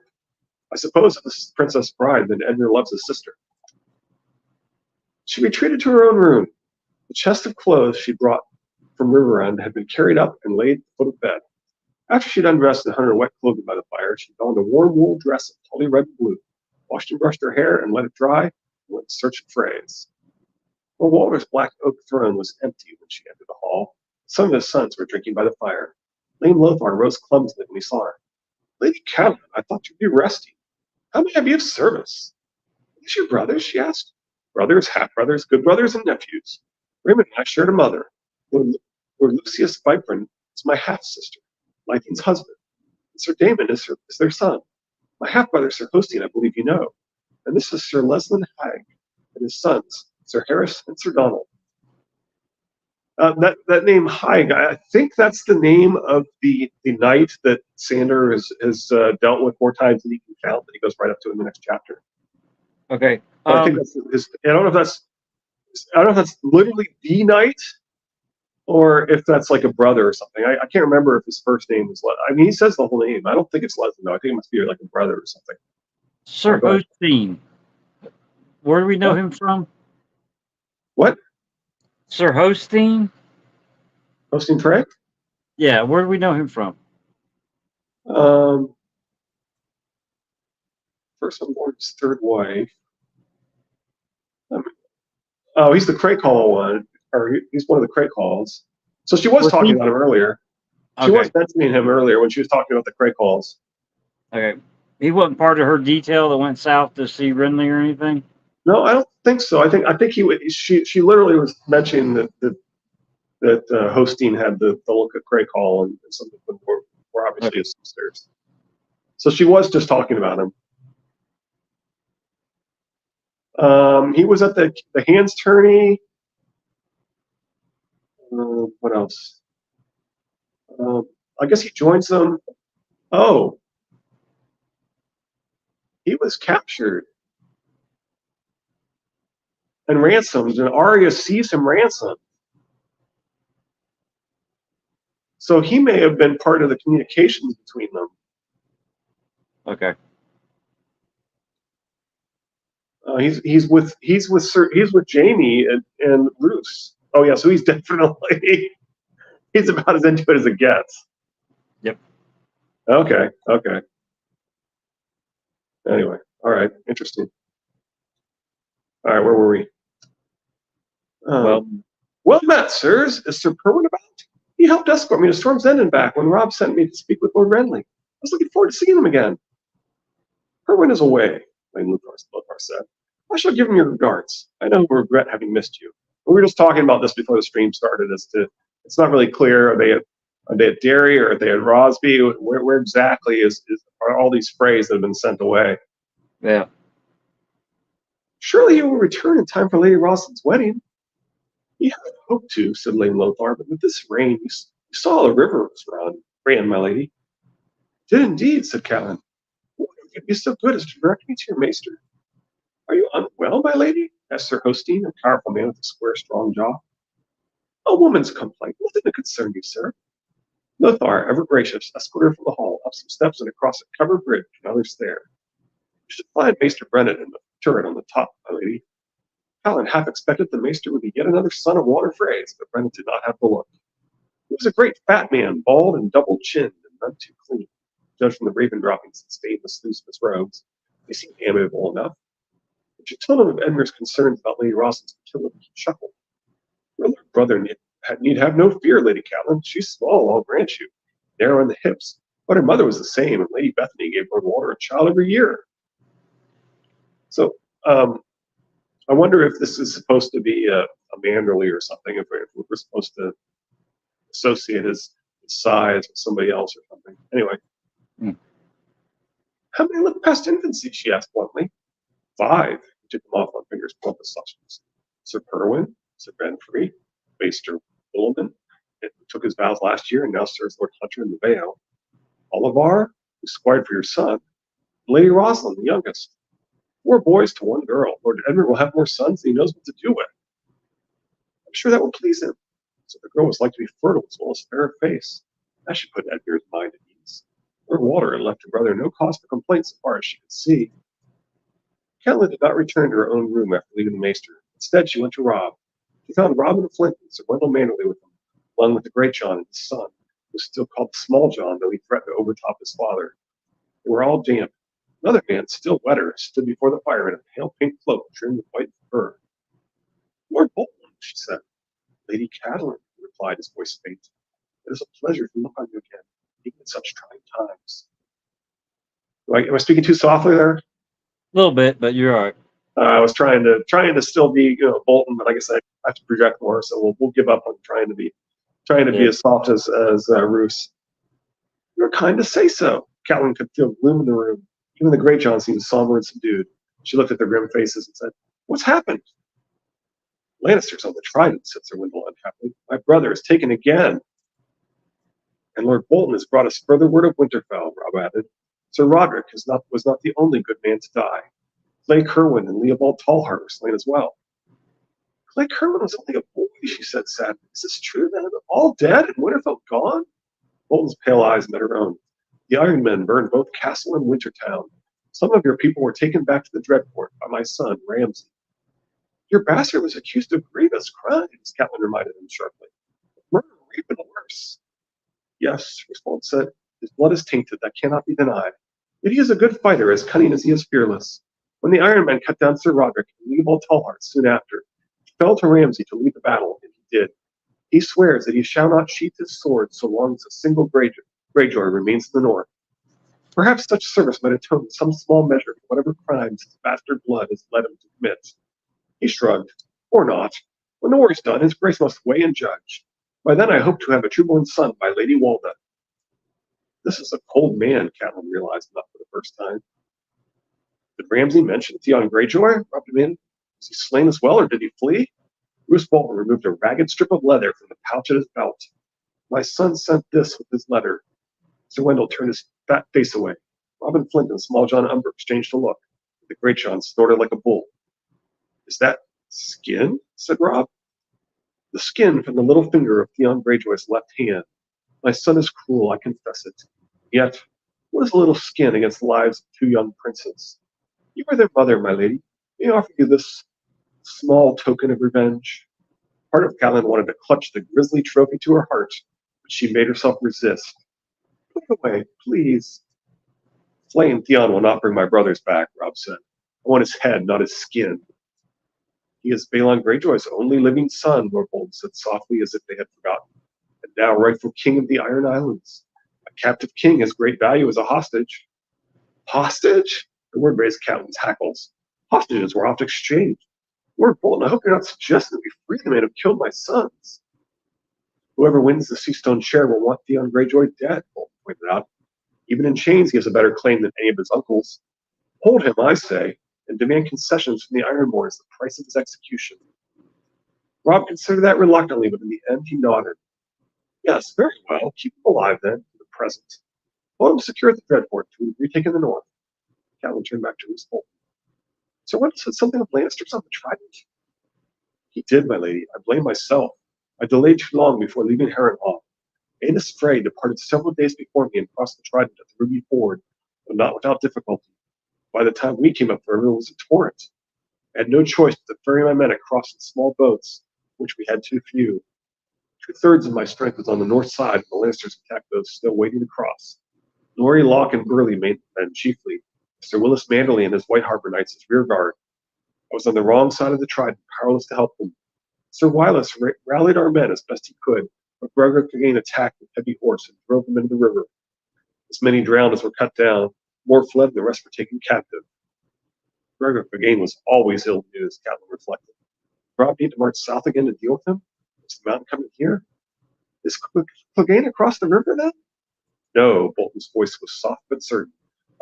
I suppose if this is Princess Bride, then Edmure loves his sister. She retreated to her own room. The chest of clothes she brought from Riverrun had been carried up and laid at the foot of the bed. After she'd undressed and hung her wet clothing by the fire, she donned a warm wool dress of tawny red and blue, washed and brushed her hair and let it dry, and went in search of Freys. Lord Walter's black oak throne was empty when she entered the hall. Some of his sons were drinking by the fire. Lame Lothar rose clumsily when he saw her. Lady Catelyn, I thought you'd be resting. How may I be of service? Are these your brothers? She asked. Brothers, half-brothers, good brothers, and nephews. Raymond and I shared a mother. Lord Lucius Viprin is my half-sister, Lythian's husband. And Sir Damon is their son. My half-brother, Sir Hosteen, I believe you know. And this is Sir Leslin Hagg and his sons, Sir Harris and Sir Donald. That name Hagg, I think that's the name of the knight that Sander has dealt with more times than he can count, that he goes right up to in the next chapter. Okay. I think that's I don't know if that's literally the knight, or if that's like a brother or something. I can't remember if his first name is. I mean, he says the whole name. I don't think it's Leslie though. I think it must be like a brother or something. Sir Hosteen. Where do we know him from? What? Sir Hosteen? Hosteen Frey? Yeah, where do we know him from? First on board his third wife. Oh, he's the Craycall one, or he's one of the Craycalls. So she was Was talking he? about him earlier. She was Okay. mentioning him earlier when she was talking about the Craycalls. Okay. He wasn't part of her detail that went south to see Renly or anything. No, I don't think so. I think she literally was mentioning that Hosteen had the look at Craycall and some of them were obviously Okay. his sisters. So she was just talking about him. He was at the hands tourney. What else? Um, I guess he joins them. Oh, he was captured and ransomed, and Arya sees him ransomed. So he may have been part of the communications between them. Okay. He's with Jamie and Bruce. Oh yeah, so he's definitely he's about as into it as it gets. Yep. Okay. Anyway, all right, interesting. All right, where were we? Well, Well met, sirs. Is Sir Perwyn about? He helped escort me to Storm's End and back when Rob sent me to speak with Lord Renly. I was looking forward to seeing him again. Perwyn is away, Lane Lothar said. I shall give him your regards. I know he'll regret having missed you. We were just talking about this before the stream started as to it's not really clear. Are they at Derry or are they at Rosby? Where exactly are all these Freys that have been sent away? yeah. Surely you will return in time for Lady Rosalind's wedding. He had hoped to, said Lane Lothar, but with this rain, you saw the river was ran, my lady. Did indeed, said Catelyn. Would you be so good as to direct me to your maester? Are you unwell, my lady? Asked Sir Hosteen, a powerful man with a square, strong jaw. A woman's complaint, nothing to concern you, sir. Lothar, ever gracious, escorted her from the hall, up some steps and across a covered bridge, another stair. You should find Maester Brennan in the turret on the top, my lady. Catelyn half expected the maester would be yet another son of Walter Freys, but Brennan did not have the look. He was a great fat man, bald and double-chinned, and none too clean. Judged from the raven droppings that stained the sleeves of his robes, they seemed amiable enough. But you told him of Edmund's concerns about Lady Rosalind's fertility. He chuckled. Your little brother need have no fear, Lady Catelyn. She's small, I'll grant you, narrow in the hips, but her mother was the same, and Lady Bethany gave Lord Walter a child every year. So, I wonder if this is supposed to be a Manderly or something, if we're supposed to associate his size with somebody else or something. Anyway. How many lived past infancy? She asked bluntly. 5. He took them off on fingers plump as sausages. Sir Perwyn, Sir Benfrey, Maester Williman, who took his vows last year and now serves Lord Hunter in the Vale. Olivar, who squired for your son. Lady Rosalind, the youngest. 4 boys to 1 girl. Lord Edmund will have more sons than he knows what to do with. I'm sure that will please him. So the girl was like to be fertile as well as fair of face. That should put Edgar's mind at ease. Lord Walter had left her brother no cause for complaint so far as she could see. Catelyn did not return to her own room after leaving the maester. Instead, she went to Rob. She found Robin of Flint and Sir Wendell Manderly with him, along with the Great John and his son, who was still called the Small John, though he threatened to overtop his father. They were all damp. Another man, still wetter, stood before the fire in a pale pink cloak trimmed with white fur. Lord Bolton, she said. Lady Catelyn, he replied, his voice faint. It is a pleasure to look on you again, even in such trying times. Am I speaking too softly there? A little bit, but you're all right. I was trying to still be Bolton, but I guess I have to project more, so we'll give up on trying to be as soft as Roos. You're kind to say so. Catelyn could feel gloom in the room. Even the Great John seemed somber and subdued. She looked at their grim faces and said, "What's happened?" Lannisters on the Trident, said Sir Wendell unhappily. My brother is taken again. And Lord Bolton has brought us further word of Winterfell, Rob added. Sir Roderick was not the only good man to die. Clay Kerwin and Leopold Tallheart were slain as well. Clay Kerwin was only a boy, she said sadly. Is this true then? All dead and Winterfell gone? Bolton's pale eyes met her own. The Iron Men burned both Castle and Wintertown. Some of your people were taken back to the Dreadport by my son, Ramsay. Your bastard was accused of grievous crimes, Catelyn reminded him sharply. Murder or even worse. Yes, Respawn said. His blood is tainted, that cannot be denied. Yet he is a good fighter, as cunning as he is fearless. When the Iron Men cut down Sir Roderick and Leopold Tallheart soon after, fell to Ramsay to lead the battle, and he did. He swears that he shall not sheath his sword so long as a single Greyjoy remains in the north. Perhaps such service might atone in some small measure for whatever crimes his bastard blood has led him to commit. He shrugged. Or not. When the war is done, his grace must weigh and judge. By then I hope to have a true-born son by Lady Walda. This is a cold man, Catelyn realized not for the first time. Did Ramsay mention Theon Greyjoy? Robb demanded. Was he slain as well, or did he flee? Roose Bolton removed a ragged strip of leather from the pouch at his belt. My son sent this with his letter. Sir Wendell turned his fat face away. Robin Flint and Small John Umber exchanged a look. The Great John snorted like a bull. Is that skin? Said Robb. The skin from the little finger of Theon Greyjoy's left hand. My son is cruel, I confess it. Yet, what is a little skin against the lives of two young princes? You are their mother, my lady. May I offer you this small token of revenge? Part of Catelyn wanted to clutch the grisly trophy to her heart, but she made herself resist. Put it away, please. Flame Theon will not bring my brothers back, Robb said. I want his head, not his skin. He is Balon Greyjoy's only living son, Lord Bolton said softly, as if they had forgotten. And now rightful king of the Iron Islands. A captive king has great value as a hostage. Hostage? The word raised Catelyn's hackles. Hostages were oft exchanged. Lord Bolton, I hope you're not suggesting that we free the man who killed my sons. Whoever wins the Seastone share will want Theon Greyjoy dead, Bolton pointed out. Even in chains, he has a better claim than any of his uncles. Hold him, I say, and demand concessions from the Ironborn as the price of his execution. Robb considered that reluctantly, but in the end he nodded. Yes, very well. Keep him alive, then, for the present. Hold him secure at the Dreadfort till we've retaken the north. Catelyn turned back to Roose Bolton. Sir Wendell said something of Lannisters on the Trident? He did, my lady. I blame myself. I delayed too long before leaving Harrenhal. Aenys Frey departed several days before me and crossed the Trident at the Ruby Ford, but not without difficulty. By the time we came up the river, it was a torrent. I had no choice but to ferry my men across in small boats, which we had too few. 2/3 of my strength was on the north side, and the Lannisters attacked those still waiting to cross. Nori, Locke, and Burley made men chiefly. Sir Willis Manderley and his White Harbor Knights as rear guard. I was on the wrong side of the Trident, powerless to help them. Sir Wylis rallied our men as best he could, but Gregor again attacked with heavy horse and drove them into the river. As many drowned as were cut down, more fled, and the rest were taken captive. Gregor again was always ill news, Catelyn reflected. Robb need to march south again to deal with him? Is the mountain coming here? Is Clegane across the river then? No, Bolton's voice was soft but certain.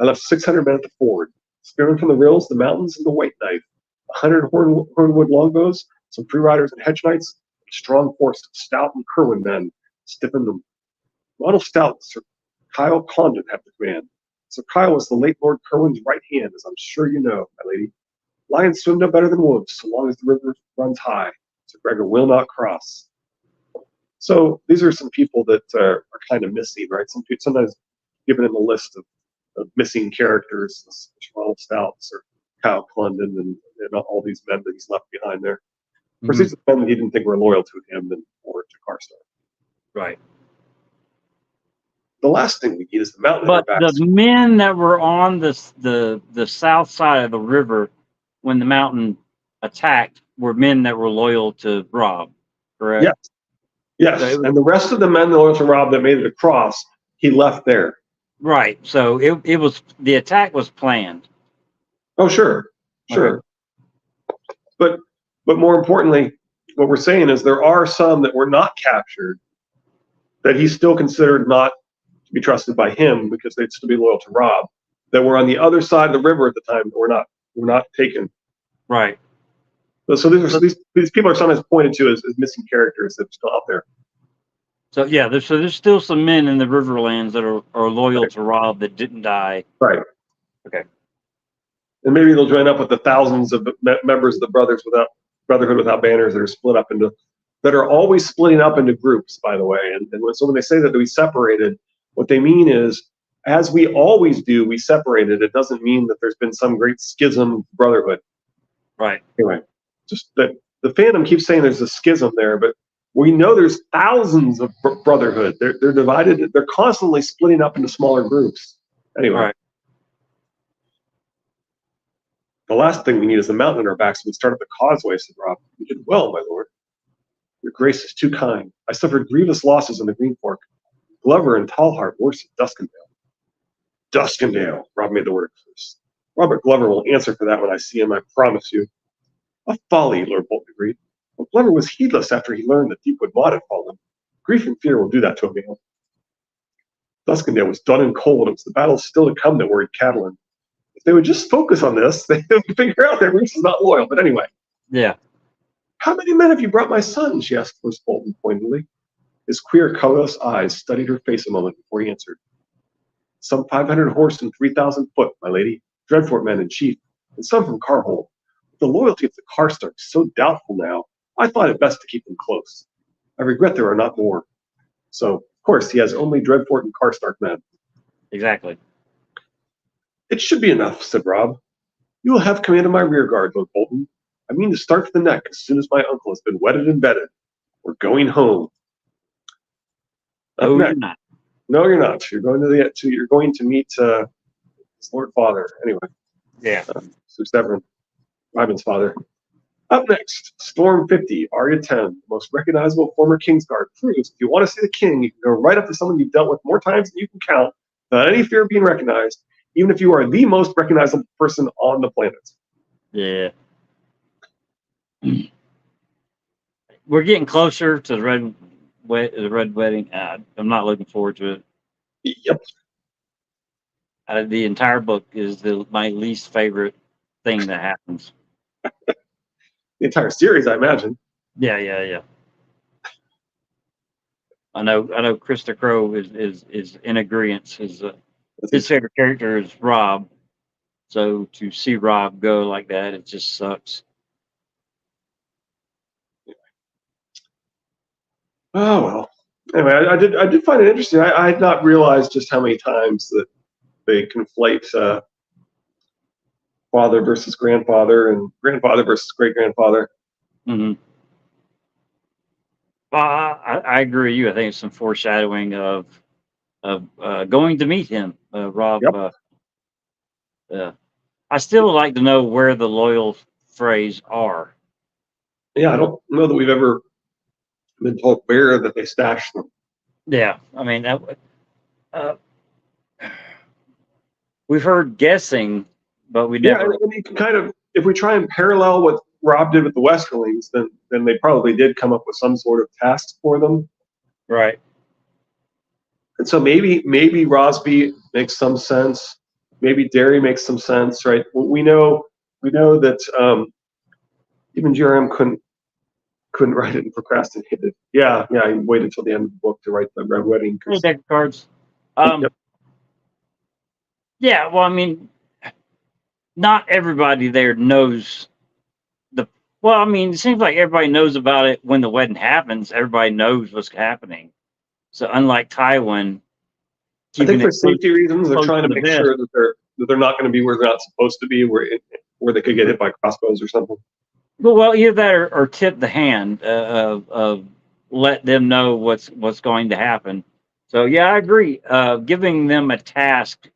I left 600 men at the ford, spearmen from the rills, the mountains, and the White Knife, 100 hornwood longbows, some free riders and hedge knights, and a strong force of stout and Kerwin men stiffened them. Ronald Stout and Sir Kyle Condon have the command. Sir Kyle was the late Lord Kerwin's right hand, as I'm sure you know, my lady. Lions swim no better than wolves, so long as the river runs high. Sir Gregor will not cross. So these are some people that are kind of missing, right? Sometimes given in the list of missing characters, Ronald Stout, Sir Kyle Condon, and all these men that he's left behind there. Of course, these are men that he didn't think were loyal to him or to Karstark. Right. The last thing we need is the mountain. But the men that were on the south side of the river when the mountain attacked were men that were loyal to Robb, correct? Yes. Yes. So and the rest of the men loyal to Robb that made it across, he left there. Right. So it was the attack was planned. Oh, sure. Sure. Okay. But more importantly, what we're saying is there are some that were not captured that he still considered not to be trusted by him because they'd still be loyal to Robb, that were on the other side of the river at the time that were not taken. Right. So these people are sometimes pointed to as missing characters that are still out there. So yeah, there's still some men in the Riverlands that are loyal to Robb that didn't die. Right. Okay. And maybe they'll join up with the thousands of members of the Brotherhood Without Banners that are split up into, that are always splitting up into groups, by the way. So when they say that we separated, what they mean is, as we always do, we separated. It doesn't mean that there's been some great schism brotherhood. Right. Anyway, just that the fandom keeps saying there's a schism there, but we know there's thousands of brotherhood. They're divided. They're constantly splitting up into smaller groups. Anyway. Right. The last thing we need is a mountain on our backs when we start up the causeway, said Rob. You did well, my lord. Your grace is too kind. I suffered grievous losses on the Green Fork. Glover and Tallheart worse at Duskendale. Duskendale, Rob made the word first. Robert Glover will answer for that when I see him, I promise you. A folly, Lord Bolton agreed. But Glover was heedless after he learned that Deepwood Motte had fallen. Grief and fear will do that to a man. Duskendale was done and cold. It was the battles still to come that worried Catelyn. If they would just focus on this, they would figure out that Roose is not loyal. But anyway. Yeah. How many men have you brought my son? She asked Roose Bolton pointedly. His queer, colorless eyes studied her face a moment before he answered. Some 500 horse and 3,000 foot, my lady, Dreadfort men in chief, and some from Carhold. The loyalty of the Karstarks is so doubtful now, I thought it best to keep them close. I regret there are not more. So, of course, he has only Dreadfort and Karstark men. Exactly. It should be enough, said Rob. You will have command of my rear guard, Lord Bolton. I mean to start for the neck as soon as my uncle has been wedded and bedded. We're going home. Oh, you're not. No, you're not. You're going you're going to meet his Lord Father. Anyway. Yeah. Sir Severin, Ryman's father. Up next, Storm 50, Arya 10, the most recognizable former Kingsguard, proves if you want to see the king, you can go right up to someone you've dealt with more times than you can count, without any fear of being recognized, even if you are the most recognizable person on the planet. Yeah. We're getting closer to the red wedding. I'm not looking forward to it. Yep. The entire book is my least favorite thing that happens. The entire series, I imagine. Yeah. I know. Krista Crow is in agreement. His favorite character is Rob. So to see Rob go like that, it just sucks. Oh well. Anyway, I did find it interesting. I had not realized just how many times that they conflate father versus grandfather and grandfather versus great grandfather. Mm-hmm. I agree with you. I think it's some foreshadowing of going to meet him, Rob. Yep. I still like to know where the loyal phrase are. Yeah, I don't know that we've ever been told where that they stashed them. Yeah, I mean, we've heard guessing, but we never. Yeah, and you can kind of, if we try and parallel what Rob did with the Westerlings, then they probably did come up with some sort of task for them. Right. And so maybe Rosby makes some sense. Maybe Derry makes some sense, right? We know that even Jerem couldn't write it and procrastinated. Yeah, he waited until the end of the book to write the Red Wedding. Hey, deck of cards. Yep. Yeah, well, I mean, not everybody there knows well, I mean, it seems like everybody knows about it when the wedding happens. Everybody knows what's happening. So unlike Tywin, I think for safety reasons, they're trying to make sure that they're not going to be where they're not supposed to be, where they could get hit by crossbows or something. Well, either that or tip the hand of let them know what's going to happen. So yeah, I agree. Giving them a task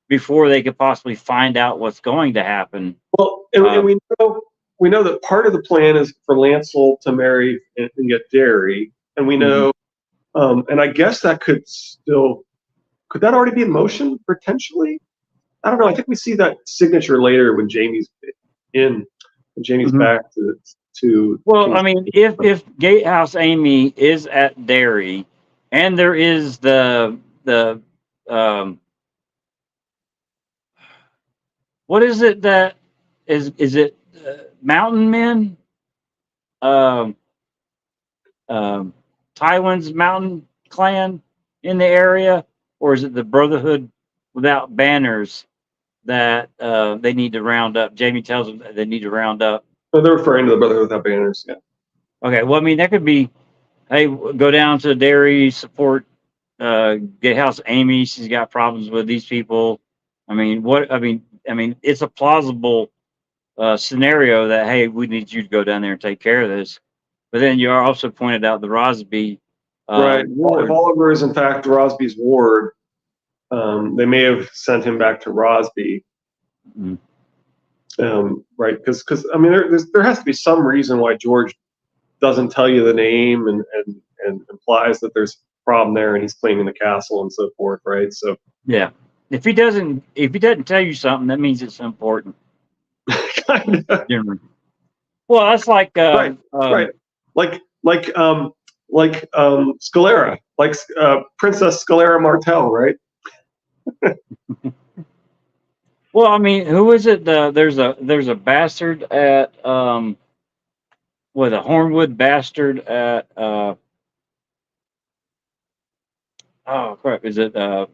before they could possibly find out what's going to happen. Well, and we know that part of the plan is for Lancel to marry and get Derry, and we know, and I guess that could that already be in motion potentially? I don't know. I think we see that signature later when Jaime's back to. Well, King's I mean, if Gatehouse Amy is at Derry, and there is the what is it that is it Mountain Men? Tywin's Mountain Clan in the area, or is it the Brotherhood Without Banners that they need to round up? Jaime tells them that they need to round up. So they're referring to the Brotherhood Without Banners, yeah. Okay, well, I mean, that could be, hey, go down to Derry, support Gatehouse Amy. She's got problems with these people. I mean, it's a plausible scenario that, hey, we need you to go down there and take care of this. But then you also pointed out the Rosby. Right. Well, if Oliver is in fact Rosby's ward, they may have sent him back to Rosby. Mm-hmm. Right? Because I mean, there has to be some reason why George doesn't tell you the name and implies that there's a problem there, and he's claiming the castle and so forth, right? So Yeah. If he doesn't tell you something, that means it's important. kind of Generally. Well, that's like right, right, like Scalera, like Princess Scalera Martell, right? well, I mean, who is it? There's a bastard at with a Hornwood bastard at oh crap, is it Well,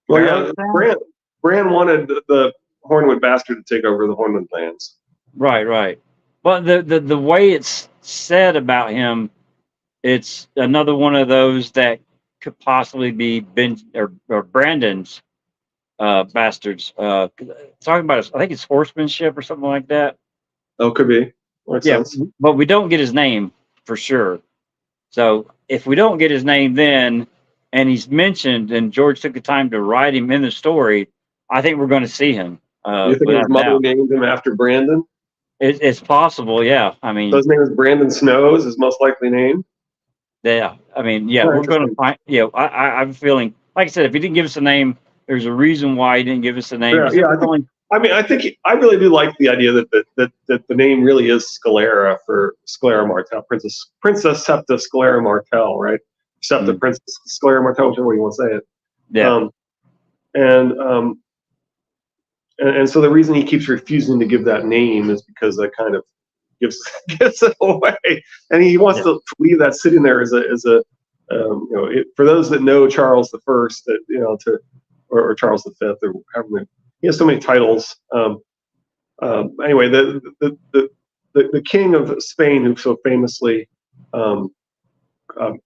yeah, Barrowtown? Bran wanted the Hornwood bastard to take over the Hornwood lands. Right, right. But the way it's said about him, it's another one of those that could possibly be Ben or Brandon's bastards. Talking about, I think it's horsemanship or something like that. Oh, could be. Makes Yeah, sense. but we don't get his name for sure. So if we don't get his name then, and he's mentioned, and George took the time to write him in the story, I think we're going to see him You think his without a mother doubt. named him after Brandon? It's possible, yeah. I So mean, his name is Brandon Snows, his most likely name. yeah. I mean, yeah. Oh, We're going to interesting. find. Yeah, I have a feeling. Like I said, if he didn't give us a name, there's a reason why he didn't give us a name. Yeah, As if yeah. we're going. I really do like the idea that the name really is Scalera for Scalera Martell, Princess Septa Scalera Martell, right? Septa Mm, Princess Scalera Martell, whichever way you want to say it. yeah, Um, and and so the reason he keeps refusing to give that name is because that kind of gives gives it away, and he wants yeah. to leave that sitting there as a for those that know Charles the First, that or Charles the Fifth, or however many, he has so many titles. Anyway, the king of Spain, who so famously um,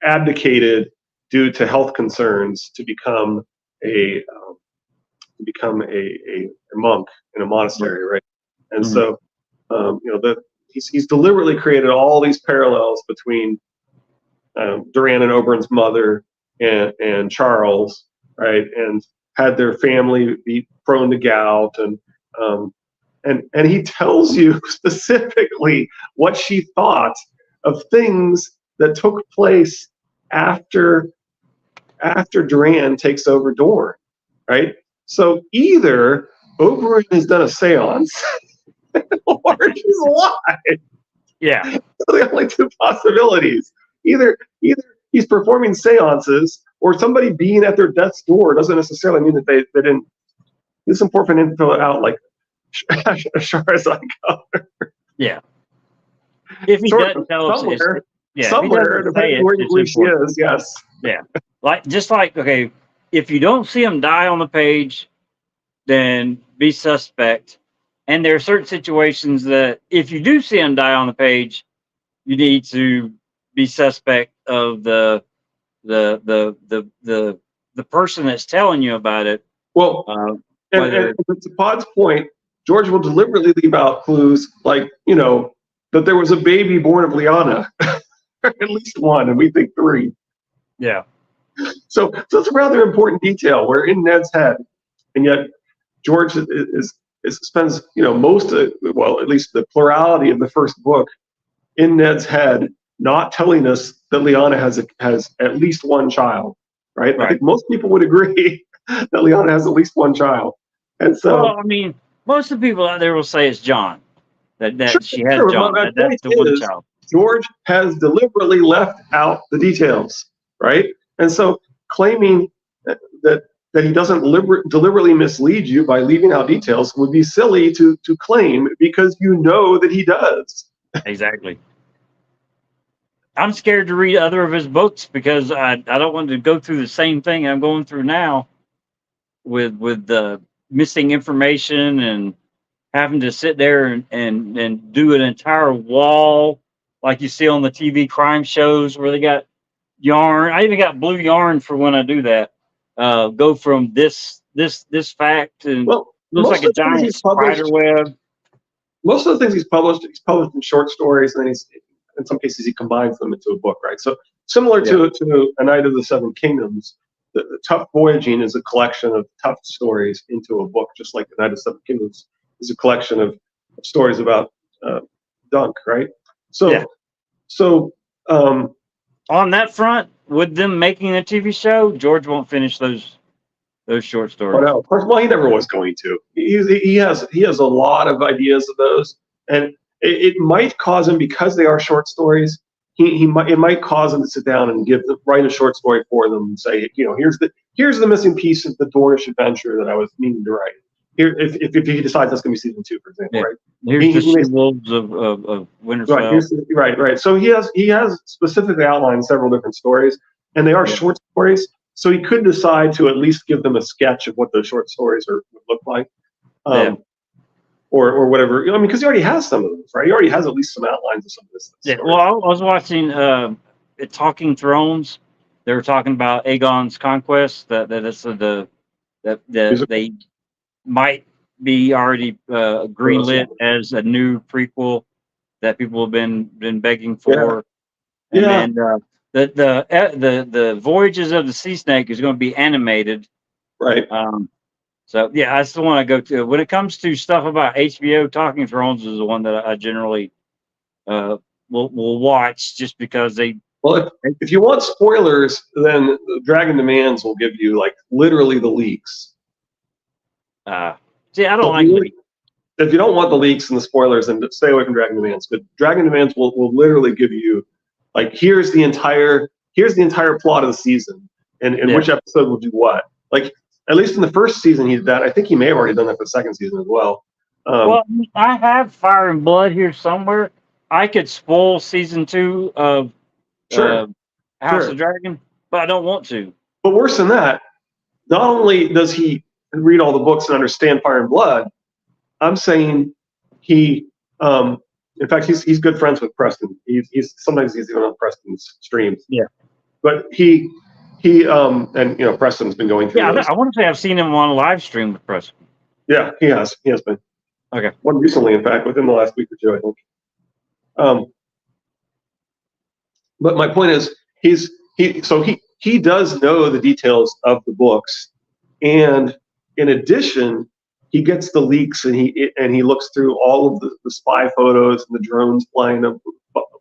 abdicated due to health concerns to become a a monk in a monastery, right? And Mhm. so he's deliberately created all these parallels between Duran and Oberon's mother and Charles, right? And had their family be prone to gout, um, and he tells you specifically what she thought of things that took place after Duran takes over Dorne, right? So either Oberyn has done a séance or he's alive. Yeah, So the only two possibilities. Either he's performing seances or somebody being at their death's door doesn't necessarily mean that they didn't. It's important to fill it out like as far as I go. yeah. If he Sort of doesn't tell us, somewhere, yeah. If he somewhere, doesn't say depending on it, where you it's believe she important. is. Yes. Yeah, like okay, if you don't see him die on the page, then be suspect. And there are certain situations that if you do see him die on the page, you need to be suspect of the person that's telling you about it. Well, and Whether to Pod's point, George will deliberately leave out clues like that there was a baby born of Lyanna, at least one, and we think three. yeah, So it's a rather important detail. We're in Ned's head, and yet George spends most of, well, at least the plurality of the first book in Ned's head, not telling us that Lyanna has at least one child, right? I right. think most people would agree that Lyanna has at least one child, and so Well, I mean, most of the people out there will say it's John. That sure, that she has sure. But John. my That's point the one is, child. George has deliberately left out the details, right? And so claiming that he doesn't deliberately mislead you by leaving out details would be silly to claim because you know that he does. Exactly. I'm scared to read other of his books because I don't want to go through the same thing I'm going through now with the missing information and having to sit there and do an entire wall like you see on the TV crime shows where they got yarn. I even got blue yarn for when I do that. Go from this fact and Well, looks like a giant spider web. most of the things he's published in short stories, and then in some cases he combines them into a book, right? So similar Yeah. to A Knight of the Seven Kingdoms, the Tough Voyaging is a collection of tough stories into a book, just like The Knight of the Seven Kingdoms is a collection of stories about Dunk, right? So, Yeah. so On that front, with them making a TV show, George won't finish those short stories. no, well, he never was going to. He has a lot of ideas of those, and it might cause him, because they are short stories. It might cause him to sit down and write a short story for them and say, here's the missing piece of the Dorish adventure that I was meaning to write. Here, if he decides that's going to be season 2, for example, right? Here's the She-Wolves of Winterfell. Right. So he has specifically outlined several different stories, and they are short stories. So he could decide to at least give them a sketch of what those short stories would look like, or whatever. I mean, because he already has some of those, right? He already has at least some outlines of some of this. Yeah. Well, I was watching Talking Thrones. They were talking about Aegon's conquest. That they might be already greenlit as a new prequel that people have been begging for. Yeah. And then the Voyages of the Sea Snake is going to be animated. Right. So yeah, that's the one I go to. When it comes to stuff about HBO, Talking Thrones is the one that I generally will watch, just because they. Well, if you want spoilers, then Dragon Demands will give you like literally the leaks. See, I don't like leaks. If you don't want the leaks and the spoilers, then stay away from Dragon Demands. But Dragon Demands will literally give you, like, here's the entire plot of the season, and which episode will do what. Like, at least in the first season he did that. I think he may have already done that for the second season as well. Well, I have Fire and Blood here somewhere. I could spoil season 2 of House of Dragon, but I don't want to. But worse than that, not only does he read all the books and understand Fire and Blood, I'm saying he, in fact, he's good friends with Preston. Sometimes he's even on Preston's streams. Yeah. But he and Preston's been going through. Yeah, I want to say I've seen him on a live stream with Preston. Yeah, he has been. Okay. One recently, in fact, within the last week or two, I think. But my point is, he does know the details of the books, and in addition, he gets the leaks, and he looks through all of the spy photos and the drones flying up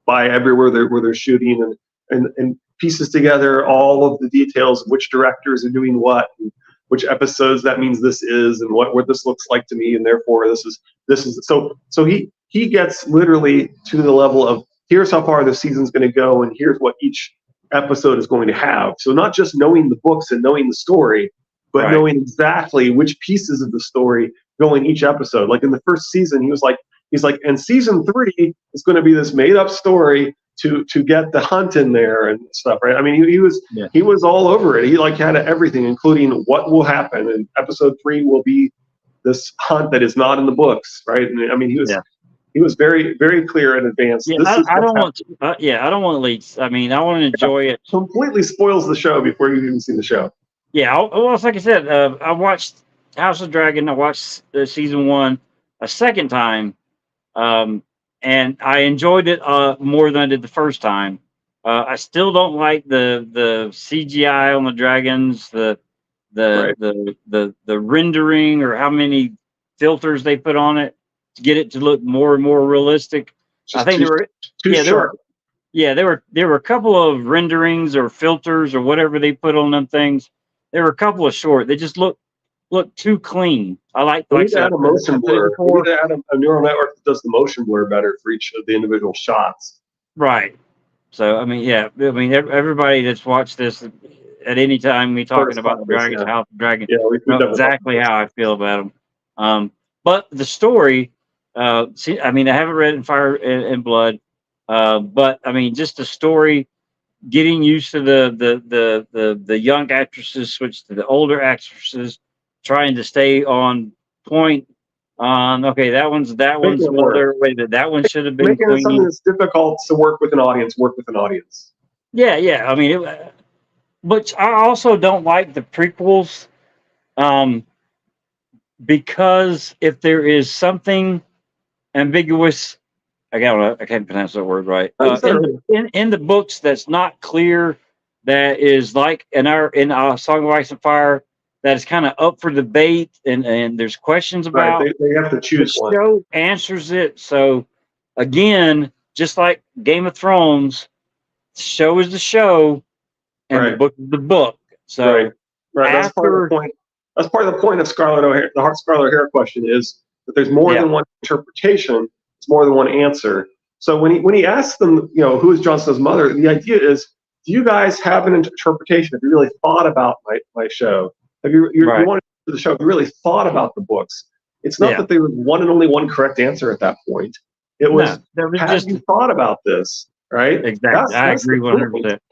by everywhere where they're shooting, and pieces together all of the details of which directors are doing what, and which episodes that means this is, and what this looks like to me, and therefore this is so he gets literally to the level of, here's how far the season's going to go, and here's what each episode is going to have. So not just knowing the books and knowing the story, but knowing exactly which pieces of the story go in each episode. Like in the first season, he's like, and season 3 is going to be this made up story to get the hunt in there and stuff, right? I mean, he was all over it. He like had everything, including what will happen. And episode 3 will be this hunt that is not in the books, right? And I mean, he was very, very clear in advance. Yeah, I don't want I don't want leaks. I mean, I want to enjoy it. Completely spoils the show before you've even seen the show. Yeah, well, like I said, I watched House of Dragon. I watched season 1 a second time, and I enjoyed it more than I did the first time. I still don't like the CGI on the dragons, the rendering, or how many filters they put on it to get it to look more and more realistic. I think there were a couple of renderings or filters or whatever they put on them things. There were a couple of short. They just look too clean. I like we need to add a motion blur. We need to add a neural network that does the motion blur better for each of the individual shots. Right. So I mean, everybody that's watched this at any time, me talking about the Dragons, House of Dragon, know exactly how I feel about them. But the story, I mean, I haven't read it in Fire and Blood, but I mean, just the story, getting used to the young actresses, switch to the older actresses, trying to stay on point. Okay, that one's mother. Wait, that one should have been making it something that's difficult to work with an audience. Yeah. I mean, but I also don't like the prequels, because if there is something ambiguous, I can't pronounce that word right. In the books, that's not clear. That is like in our Song of Ice and Fire. that is kind of up for debate, and there's questions about. Right. They have to The choose one. show answers it. So again, just like Game of Thrones, the show is the show, and the Right. book is the book. So Right. That's part of the after, point. That's part of the point of Scarlet O'Hara. The Scarlet O'Hara question is that there's more Yeah. than one interpretation. It's more than one answer. So when he asks them, who is Jon Snow's mother, the idea is, do you guys have an interpretation? Have you really thought about my show? Have you Right. wanted to the show? Have you really thought about the books? It's not Yeah. that there was one and only one correct answer at that point. It was, no, there was have just you thought about this? Right? exactly. I That's agree the 100%. point.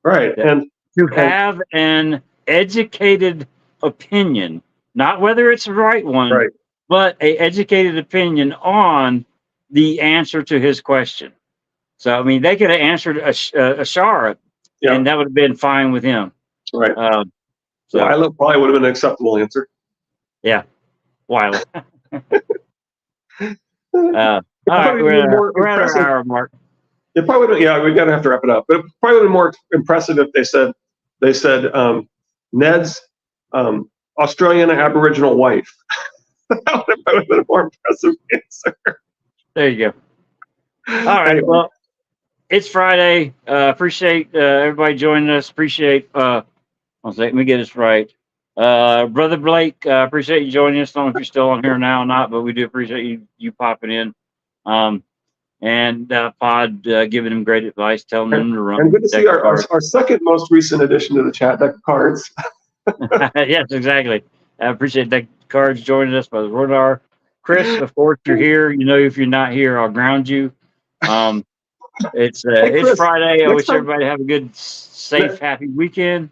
Right. Yeah. And To have an educated opinion, not whether it's the right one, right. but a educated opinion on the answer to his question. So I mean, they could have answered Ashara, Yeah. and that would have been fine with him. Right. So Lila probably would have been an acceptable answer. yeah, Wiley. All right, Probably would have been more we're at impressive. our hour mark. It probably would have, we're gonna have to wrap it up. But it probably would have been more impressive if they said Ned's Australian Aboriginal wife. That would have been a more impressive answer. There you go. All right. Anyway. Well, it's Friday. Appreciate everybody joining us. Appreciate. Let me get this right. Brother Blake, appreciate you joining us. I don't know if you're still on here now or not, but we do appreciate you popping in. And Pod giving him great advice, telling him to run. And good to see our second most recent addition to the chat, deck of cards. Yes, exactly. I appreciate deck of cards joining us, Brother Rodar. Chris, of course, you're here. If you're not here, I'll ground you. It's Chris, Friday. I wish everybody have a good, safe, happy weekend.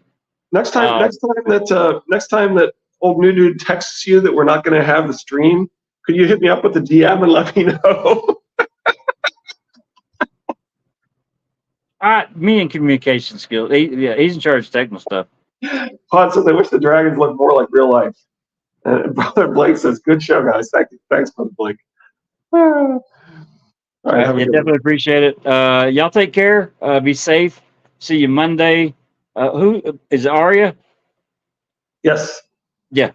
Next time that old new dude texts you that we're not going to have the stream, could you hit me up with the DM and let me know? Me and communication skills. He's in charge of technical stuff. Pod says, I wish the dragons looked more like real life. And Brother Blake says, good show, guys. Thanks, Brother Blake. All right, Definitely appreciate it. Y'all take care. Be safe. See you Monday. Who is it, Aria? Yes. Yeah.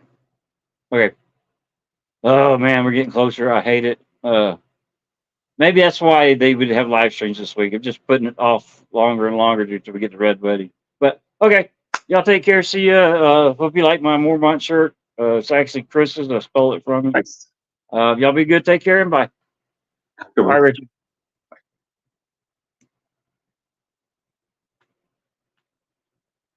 Okay. Oh man, we're getting closer. I hate it. Maybe that's why they would have live streams this week. I'm just putting it off longer and longer until we get the Red Wedding. But okay, y'all take care. See ya. Hope you like my Mormont shirt. It's actually Chris's. I stole it from him. Thanks. Y'all be good. Take care and bye. Good one. Bye, Richard.